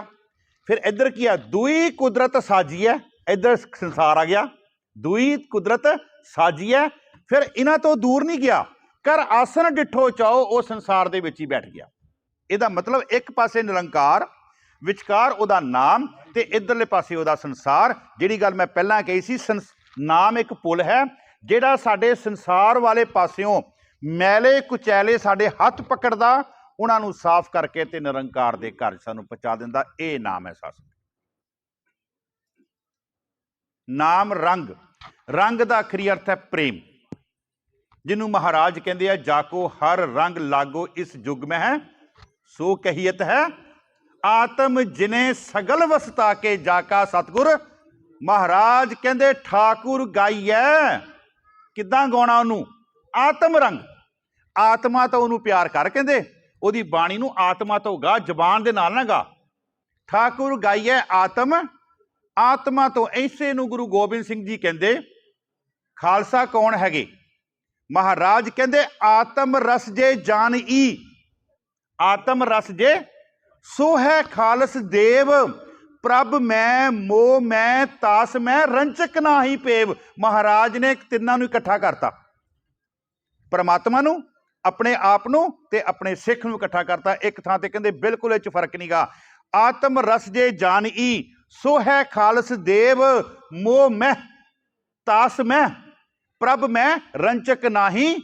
ਫਿਰ ਇੱਧਰ ਕੀ ਆ? ਦੂਈ ਕੁਦਰਤ ਸਾਜੀ ਹੈ, ਇੱਧਰ ਸੰਸਾਰ ਆ ਗਿਆ। ਦੂਈ ਕੁਦਰਤ ਸਾਜੀ ਹੈ। ਫਿਰ ਇਹਨਾਂ ਤੋਂ ਦੂਰ ਨਹੀਂ ਗਿਆ, ਕਰ ਆਸਨ ਡਿੱਠੋ ਚਾਓ, ਉਹ ਸੰਸਾਰ ਦੇ ਵਿੱਚ ਹੀ ਬੈਠ ਗਿਆ। ਇਹਦਾ ਮਤਲਬ ਇੱਕ ਪਾਸੇ ਨਿਰੰਕਾਰ, ਵਿਚਕਾਰ ਉਹਦਾ ਨਾਮ, ਤੇ ਇੱਧਰਲੇ ਪਾਸੇ ਉਹਦਾ ਸੰਸਾਰ। ਜਿਹੜੀ ਗੱਲ ਮੈਂ ਪਹਿਲਾਂ ਕਹੀ ਸੀ, ਨਾਮ ਇੱਕ ਪੁੱਲ ਹੈ ਜਿਹੜਾ ਸਾਡੇ ਸੰਸਾਰ ਵਾਲੇ ਪਾਸਿਓਂ ਮੈਲੇ ਕੁਚੈਲੇ ਸਾਡੇ ਹੱਥ ਪਕੜਦਾ, ਉਹਨਾਂ ਨੂੰ ਸਾਫ਼ ਕਰਕੇ ਤੇ ਨਿਰੰਕਾਰ ਦੇ ਘਰ ਸਾਨੂੰ ਪਹੁੰਚਾ ਦਿੰਦਾ। ਇਹ ਨਾਮ ਹੈ ਸਾਧ। ਨਾਮ ਰੰਗ, ਰੰਗ ਦਾ ਆਖਰੀ ਅਰਥ ਹੈ ਪ੍ਰੇਮ, ਜਿਹਨੂੰ ਮਹਾਰਾਜ ਕਹਿੰਦੇ ਆ ਜਾਕੋ ਹਰ ਰੰਗ ਲਾਗੋ ਇਸ ਯੁੱਗ ਮੈਂ ਹੈ ਸੋ ਕਹੀਅਤ ਹੈ, ਆਤਮ ਜਿਨੇ ਸਗਲ ਵਸਤਾ ਕੇ ਜਾਕਾ ਸਤਿਗੁਰ। ਮਹਾਰਾਜ ਕਹਿੰਦੇ ਠਾਕੁਰ ਗਾਈਐ, ਕਿੱਦਾਂ ਗਾਉਣਾ ਉਹਨੂੰ? ਆਤਮ ਰੰਗ, ਆਤਮਾ ਤੋਂ ਉਹਨੂੰ ਪਿਆਰ ਕਰ, ਕਹਿੰਦੇ ਉਹਦੀ ਬਾਣੀ ਨੂੰ ਆਤਮਾ ਤੋਂ ਗਾ, ਜ਼ਬਾਨ ਦੇ ਨਾਲ ਨਾ ਗਾ। ਠਾਕੁਰ ਗਾਈਐ ਆਤਮ, ਆਤਮਾ ਤੋਂ। ਐਸੇ ਨੂੰ ਗੁਰੂ ਗੋਬਿੰਦ ਸਿੰਘ ਜੀ ਕਹਿੰਦੇ ਖਾਲਸਾ ਕੌਣ ਹੈਗੇ? ਮਹਾਰਾਜ ਕਹਿੰਦੇ ਆਤਮ ਰਸ ਜੇ ਜਾਨਈ, ਆਤਮ ਰਸ ਜੇ ਸੋ ਹੈ ਖਾਲਸ ਦੇਵ, ਪ੍ਰਭ ਮੈਂ ਮੋਹ ਮੈਂ ਤਾਸ ਮੈਂ ਰੰਚਕ ਨਾਹੀ ਪੇਵ। ਮਹਾਰਾਜ ਨੇ ਤਿੰਨਾਂ ਨੂੰ ਇਕੱਠਾ ਕਰਤਾ, ਪਰਮਾਤਮਾ ਨੂੰ, ਆਪਣੇ ਆਪ ਨੂੰ ਤੇ ਆਪਣੇ ਸਿੱਖ ਨੂੰ ਇਕੱਠਾ ਕਰਤਾ ਇੱਕ ਥਾਂ ਤੇ। ਕਹਿੰਦੇ ਬਿਲਕੁਲ ਇਹ 'ਚ ਫਰਕ ਨਹੀਂ ਗਾ। ਆਤਮ ਰਸ ਜੇ ਜਾਨਈ ਸੋ ਹੈ ਖਾਲਸ ਦੇਵ, ਮੋਹ ਮੈਂ ਤਾਸ ਮੈਂ ਪ੍ਰਭ ਮੈਂ ਰੰਚਕ ਨਾਹੀ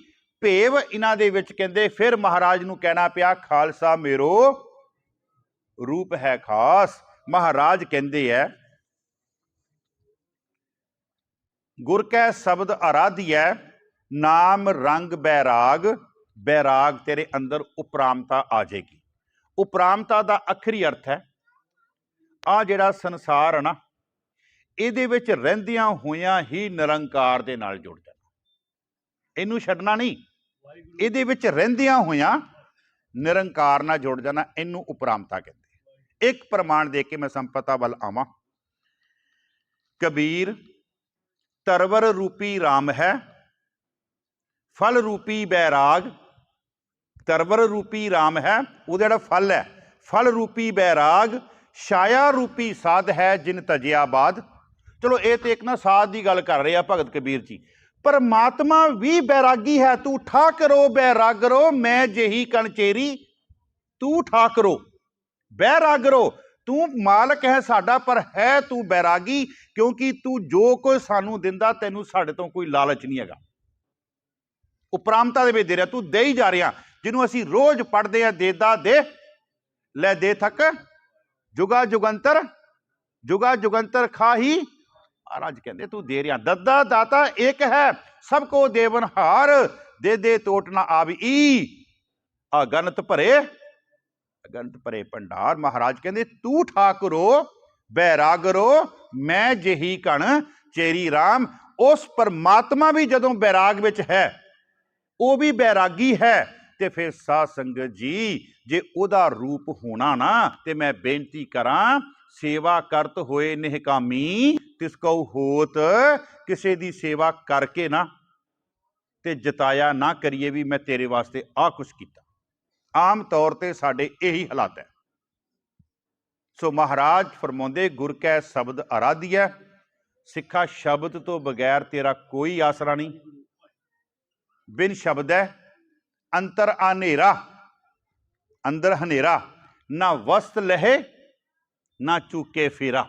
ਭੇਵ। ਇਹਨਾਂ ਦੇ ਵਿੱਚ ਕਹਿੰਦੇ ਫਿਰ ਮਹਾਰਾਜ ਨੂੰ ਕਹਿਣਾ ਪਿਆ ਖਾਲਸਾ ਮੇਰੋ ਰੂਪ ਹੈ ਖਾਸ। ਮਹਾਰਾਜ ਕਹਿੰਦੇ ਹੈ ਗੁਰ ਕੈ ਸ਼ਬਦ ਅਰਾਧਿਐ, ਨਾਮ ਰੰਗ ਬੈਰਾਗ। ਬੈਰਾਗ ਤੇਰੇ ਅੰਦਰ ਉਪਰਾਮਤਾ ਆ ਜਾਏਗੀ। ਉਪਰਾਮਤਾ ਦਾ ਆਖਰੀ ਅਰਥ ਹੈ ਆ ਜਿਹੜਾ ਸੰਸਾਰ ਹੈ ਨਾ, ਇਹਦੇ ਵਿੱਚ ਰਹਿੰਦਿਆਂ ਹੋਇਆਂ ਹੀ ਨਿਰੰਕਾਰ ਦੇ ਨਾਲ ਜੁੜ ਜਾਣਾ, ਇਹਨੂੰ ਛੱਡਣਾ ਨਹੀਂ। ਇਹਦੇ ਵਿੱਚ ਰਹਿੰਦਿਆਂ ਹੋਇਆਂ ਨਿਰੰਕਾਰ ਨਾਲ ਜੁੜ ਜਾਣਾ, ਇਹਨੂੰ ਉਪਰਾਮਤਾ ਕਹਿੰਦੇ। ਇੱਕ ਪ੍ਰਮਾਣ ਦੇ ਕੇ ਮੈਂ ਸੰਪਤਾ ਵੱਲ ਆਵਾਂ। ਕਬੀਰ ਤਰਵਰ ਰੂਪੀ ਰਾਮ ਹੈ, ਫਲ ਰੂਪੀ ਬੈਰਾਗ। ਤਰਵਰ ਰੂਪੀ ਰਾਮ ਹੈ, ਉਹਦਾ ਜਿਹੜਾ ਫਲ ਹੈ, ਫਲ ਰੂਪੀ ਬੈਰਾਗ। ਛਾਇਆ ਰੂਪੀ ਸਾਧ ਹੈ ਜਿਨ ਤਜਿਆ ਬਾਦ, चलो ये तो एक ना साध की गल कर रहे हैं भगत कबीर जी। परमात्मा भी बैरागी है। तू ठाकरो बैरागरो मैं जेही कणचेरी, तू ठाकरो बैरागरो, तू मालक है साडा पर है तू बैरागी, क्योंकि तू जो कोई सानू दिंदा तैनू साडे तो कोई लालच नहीं हैगा। उपरामता दे विच दे रहा, तू दे ही जा रहा। जिन्हों असीं रोज पढ़ते हैं, देदा दे लै दे थक जुगा जुगंतर खा ही। महाराज कहते तू दे रहा। दद्दा दाता एक है सबको देवनहार, दे टोट ना आवी अगनत भरे भंडार। महाराज कहते तू ठाकरो बैरागरो मैं जेही कण चेरी राम। उस परमात्मा भी जदों बैराग विच है, वो भी बैरागी है। ते फिर साध संगत जी जे उहदा रूप होना ना, ते मैं बेनती करा सेवा करत होए निहकामी, तिसको होत किसी दी सेवा करके ना ते जताया ना करिए भी मैं तेरे वास्ते आ कुछ किया। आम तौर पर साडे यही हालात है। सो महाराज फरमाउंदे गुर कै शब्द आराध्य, सिखा शब्द तो बगैर तेरा कोई आसरा नहीं। बिन शब्द है अंतर आनेरा, अंदर हनेरा, ना वस्त लहे ना चूके फेरा।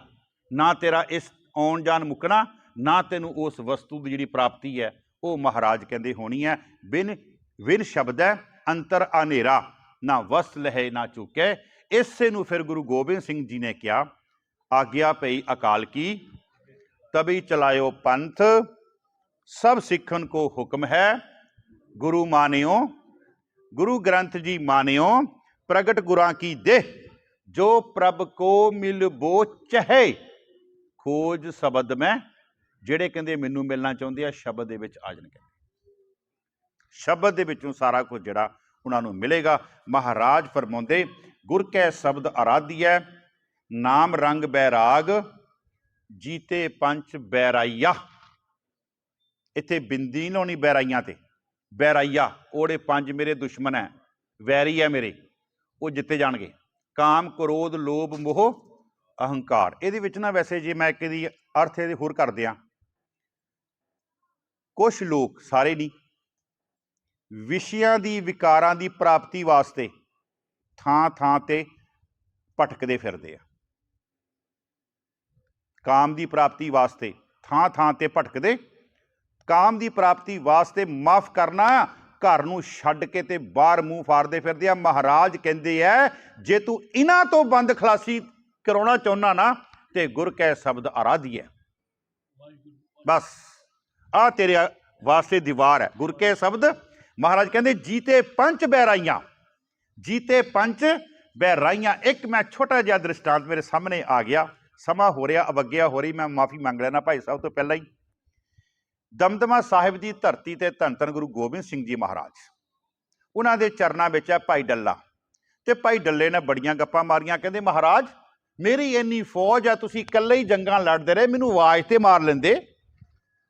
ना तेरा इस आउण जान मुकना, ना तेनू उस वस्तु की जिहड़ी प्राप्ति है वो महाराज कहते होनी है। बिन शब्द है अंतर आनेरा, ना वस्त लहे ना चूके। इसे नू फिर गुरु गोबिंद सिंह जी ने क्या आज्ञा पई अकाल की, तभी चलायो पंथ सब सिखन को हुक्म है। गुरु मानियो गुरु ग्रंथ जी मानियो, प्रगट गुरां की देह जो प्रभ को मिल बो चहे। खोज शब्द में जेड़े कहते मैनू मिलना चाहते हैं शब्द दे विच आ जाण, शब्द दे विचों सारा कुछ जिहड़ा उन्हां नूं मिलेगा। महाराज फरमाउंदे गुर कै शब्द आराध्य, नाम रंग बैराग, जीते पंच बैराइया। इत्थे बिंदी नहीं लाउणी बैराइयां ते, बैराइया ओड़े पंज मेरे दुश्मन है, वैरी है मेरे, वो जिते जाणगे। काम क्रोध लोभ मोह अहंकार। इहदे विच ना वैसे जे मैं इहदी अर्थ इहदे होर कर दियां, कुछ लोग सारे नहीं विषयां दी विकारां दी प्राप्ति वास्ते थां थां ते भटकदे फिरदे आ। काम की प्राप्ति वास्ते थां थां ते भटकदे, काम की प्राप्ति वास्ते माफ करना घर नूं छड्ड के ते बाहर मूँह फाड़दे फिरदे आ। महाराज कहंदे है जे तू इन्हां तो बंद खलासी कराउणा चाहुंदा ना ते गुर कै शब्द आराध्य है। बस आ तेरे वास्ते दीवार है, गुर कै शब्द। महाराज कहंदे जीते पंच बैराइयां, जीते पंच बैराइयां। एक मैं छोटा जिहा दृष्टांत मेरे सामने आ गया, समा हो रहा अवग्या हो रही, मैं माफ़ी मंग लेना भाई साहब तो पहला ही। दमदमा साहिब की धरती ते धन धन गुरु गोबिंद सिंह जी महाराज, उन्हां दे चरनां विच है भाई डल्ला। ते भाई डल्ले ने बड़ियां गप्पां मारियां, कहंदे महाराज मेरी इन्नी फौज है, तुसीं इकल्ले ही जंगां लड़दे रहे, मैनूं आवाज़ ते मार लेंदे,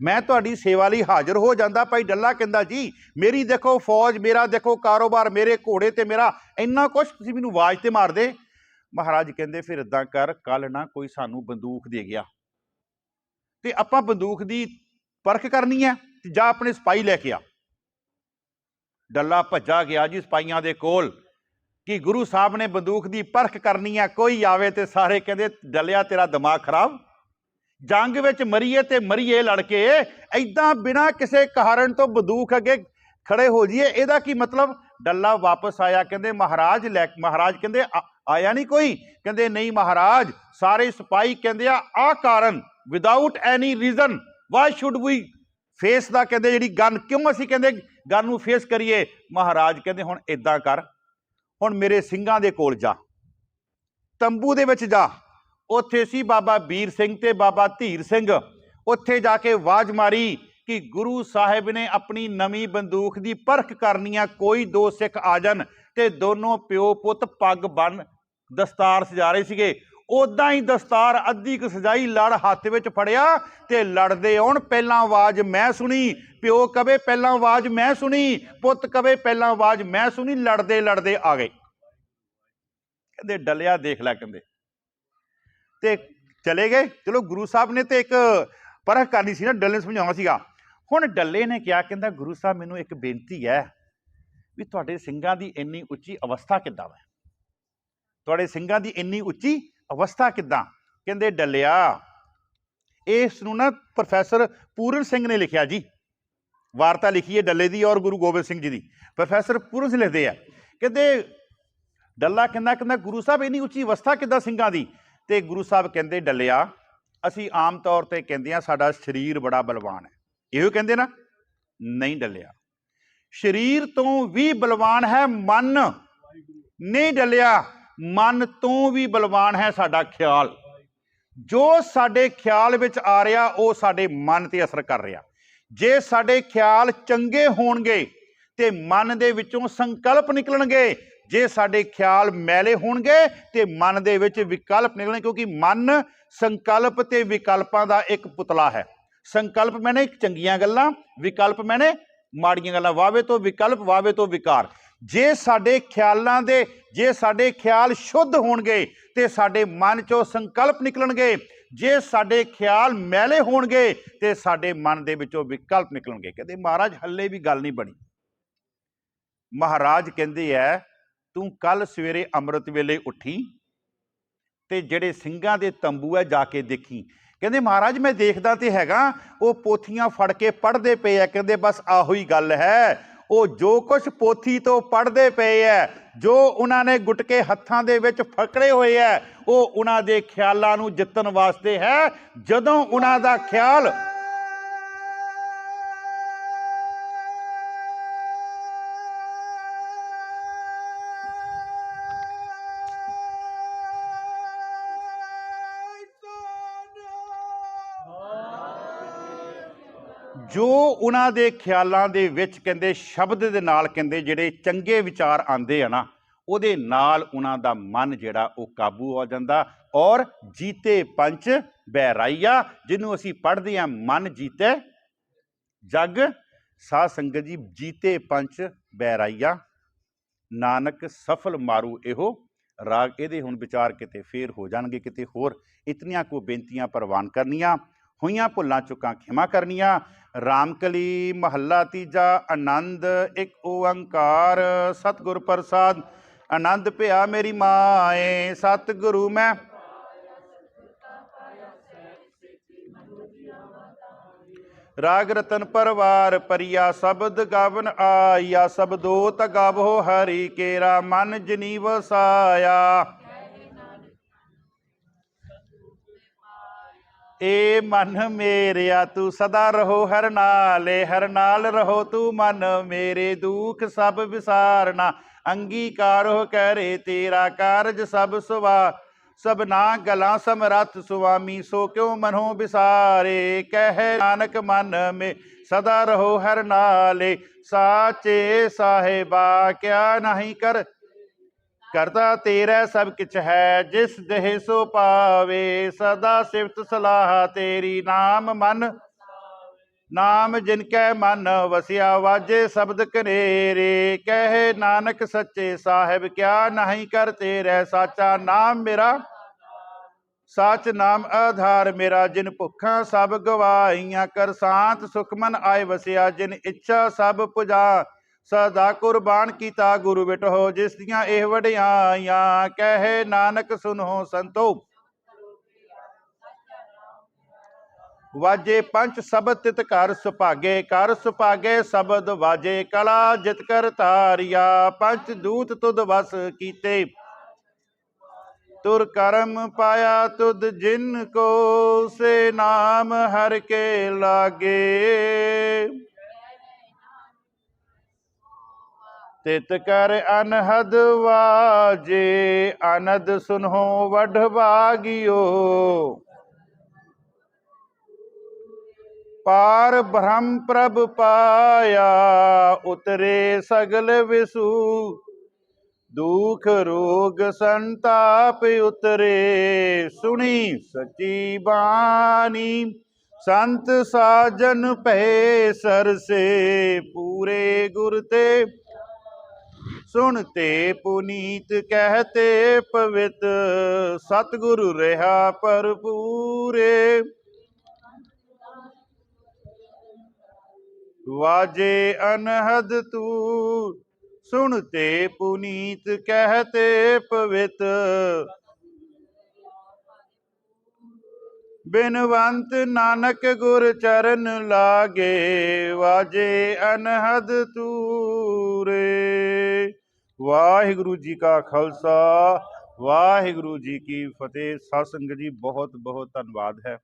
मैं तुहाडी सेवा लई हाज़र हो जांदा। भाई डल्ला कहंदा जी मेरी देखो फौज, मेरा देखो कारोबार, मेरे घोड़े ते मेरा इन्ना कुछ, तुसीं मैनूं आवाज़ ते मार दे। महाराज कहंदे फिर इदां कर, कल ना कोई सानूं बंदूक दे गया ते आपां बंदूक दी परख करनी है, जा अपने सिपाही लैके आ। डल्ला भज्जा गया जी सिपाहियां दे कोल कि गुरु साहब ने बंदूक की परख करनी है, कोई आवे ते सारे कहंदे डलिया तेरा दिमाग खराब, जंग विच मरीए ते मरीए लड़के, ऐदां बिना किसी कारण तो बंदूक अगे खड़े हो जाइए, इहदा की मतलब। डल्ला वापस आया, कहंदे महाराज महाराज कहंदे आया नहीं कोई, कहंदे नहीं महाराज, सारे सिपाही कहंदे आ कारण, without any reason why should we face दा, कहंदे जिहड़ी गन, क्यों असीं कहंदे गन नूं फेस करिए। महाराज कहंदे हुण इदां कर, हुण मेरे सिंघां दे कोल जा, तंबू दे विच जा, उत्थे सी बाबा वीर सिंह ते बाबा धीर सिंह, उत्थे जाके आवाज़ मारी कि गुरु साहिब ने अपनी नवी बंदूक की परख करनी है, कोई दो सिख आ जान। ते दोनों प्यो पुत पग बन दस्तार सजा रहे सीगे, उदां ही दस्तार अद्धी क सजाई, लड़ हत्थ विच फड़िया ते लड़दे आउण। पहलां आवाज़ मैं सुनी, प्यो कवे पहलां आवाज़ मैं सुनी, पुत कवे पहलां आवाज़ मैं सुनी, लड़दे लड़दे आ गए। कहंदे डलिया देख लै, कहंदे ते चले गए। चलो गुरु साहब ने तो एक परख करनी सी ना, डल्ले समझाउणा सीगा। हुण डल्ले ने क्या कहंदा, गुरु साहब मैनूं एक बेनती है भी तुहाडे ਸਿੰਘਾਂ ਦੀ ਇੰਨੀ ਉੱਚੀ अवस्था किद्दां वा, तुहाडे ਸਿੰਘਾਂ ਦੀ ਇੰਨੀ ਉੱਚੀ अवस्था किद्दां। कहंदे डल्लिया इस नूं ना प्रोफैसर पूरन सिंह ने लिखिया जी, वार्ता लिखी है डल्ले दी और गुरु गोबिंद सिंह जी की। प्रोफैसर पूरन सिंह लिखते हैं, कहते डल्ला कहना गुरु साहब इन्नी उच्ची अवस्था किद्दां ਸਿੰਘਾਂ ਦੀ। तो गुरु साहब कहते डल्लिया असी आम तौर पर कहते हैं साडा शरीर बड़ा बलवान है, इहो कहते ना। नहीं डल्लिया, शरीर तो भी बलवान है मन। नहीं डल्लिया, मन तो भी बलवान है साडा ख्याल। जो साडे ख्याल विच आ रहा वो साडे मन ते असर कर रहा। जे साडे ख्याल चंगे होणगे ते मन दे विचों संकल्प निकलणगे, जे साडे ख्याल मैले होणगे ते मन दे विच विकल्प निकलणगे। क्योंकि मन संकल्प ते विकल्पां दा एक पुतला है। संकल्प मैंने चंगियां गल्लां, विकल्प मैंने माड़ियां गल्लां, वावे तो विकल्प वावे तो विकार। जे साडे ख्यालां दे जे साडे ख्याल शुद्ध होणगे ते साडे मन चों संकल्प निकलणगे, जे साडे ख्याल मैले होणगे ते साडे मन दे विचों विकल्प निकलणगे। कहंदे महाराज हल्ले भी गल नहीं बनी। महाराज कहंदे है तू कल सवेरे अमृत वेले उठी ते जेड़े ਸਿੰਘਾਂ दे तंबू है जाके देखी। कहंदे महाराज मैं देखदा ते हैगा वो पोथियां फड़ के पढ़दे पे है। कहंदे बस आहो ही गल है, वो जो कुछ पोथी तो पढ़दे पे है, जो उन्होंने गुटके हत्थां दे विच फकड़े हुए है, वो उन्हां दे ख्यालां नूं जितन वास्ते है। जदों उन्हां दा ख्याल जो उन्हां दे ख्यालां दे विच कहंदे शब्द दे नाल कहंदे जिहड़े चंगे विचार आंदे आ ना, उहदे नाल उन्हां दा मन जिहड़ा वो काबू हो जांदा। और जीते पंच बहराइया, जिन्हों असीं पढ़दे हां मन जीते जग साध संगत जी। जीते पंच बहराइया नानक सफल मारू इहो राग। इहदे हुण विचार किते फेर हो जाणगे, किते होर इतनियां को बेनतियां प्रवान करनियां, होईयां भुल्लां चुकां खिमा करनियां। रामकली महला तीजा। आनंद एक ओंकार सतगुर प्रसाद, आनंद पिया मेरी माए सतगुरु मैं। राग रतन परवार परिया, शब्द गावन आया, शब्दोत गावो हरि केरा मन जिनी वसाया। ए मन मेरिया तू सदा रहो हर नाले, हर नाल रहो तू मन मेरे, दुख सब विसारना अंगीकार हो करे तेरा कारज सब सुवा। सबना गला समरथ सुवामी सो क्यों मनो विसारे, कह नानक मन में सदा रहो हर नाले। साचे साहिबा क्या नहीं कर करता तेरा सब किछ है, जिस देह सो पावे सदा सिफत सलाह तेरी। नाम मन नाम जिनकै मन वसिया, वाजे शब्द कनेरे, कहे नानक सच्चे साहिब क्या नहीं कर तेरे। साचा नाम मेरा सच नाम आधार मेरा, जिन भुखा सब गवाइयां, कर शांत सुख मन आए वसिया, जिन इच्छा सब पुजा। सदा कुर्बान कीता गुरु बिटहो, जिस दियां एह वडियाइयां, कहे नानक सुनो संतो। वाजे पंच शब्द तित कर सुभागे शब्द वाजे, कला जित कर तारिया, पंच दूत तुद वस कीते। तुर कर्म पाया तुद जिनको, से नाम हर के लागे। तित कर अनहद वाजे, अनद सुनहो वढ भागियो। पार ब्रह्म प्रभ पाया, उतरे सगल विसु। दुख रोग संताप उतरे, सुनी सची बानी। संत साजन पै सर से, पूरे गुर ते सुनते पुनीत कहते पवित, सतगुरु रहा भरपूरे। वाजे अनहद तू, सुनते पुनीत कहते पवित, बिनवंत नानक गुर चरण लागे, वाजे अनहद तूरे। वाहिगुरु जी का खालसा, वाहिगुरु जी की फतेह। साध संगत जी, बहुत बहुत धन्यवाद है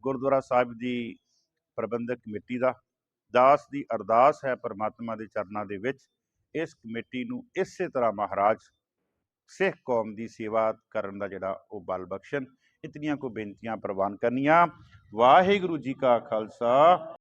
गुरुद्वारा साहिब ਦੀ ਪ੍ਰਬੰਧਕ ਕਮੇਟੀ ਦਾ। ਦਾਸ ਦੀ ਅਰਦਾਸ ਹੈ ਪਰਮਾਤਮਾ ਦੇ ਚਰਨਾਂ ਦੇ ਵਿੱਚ, ਇਸ ਕਮੇਟੀ ਨੂੰ ਇਸੇ ਤਰ੍ਹਾਂ ਮਹਾਰਾਜ ਸਿੱਖ ਕੌਮ ਦੀ ਸੇਵਾ ਕਰਨ ਦਾ ਜਿਹੜਾ ਉਹ ਬਲ ਬਖਸ਼ਣ। ਇਤਨੀਆਂ ਕੋ ਬੇਨਤੀਆਂ ਪ੍ਰਵਾਨ ਕਰਨੀਆਂ। ਵਾਹਿਗੁਰੂ ਜੀ ਕਾ ਖਾਲਸਾ,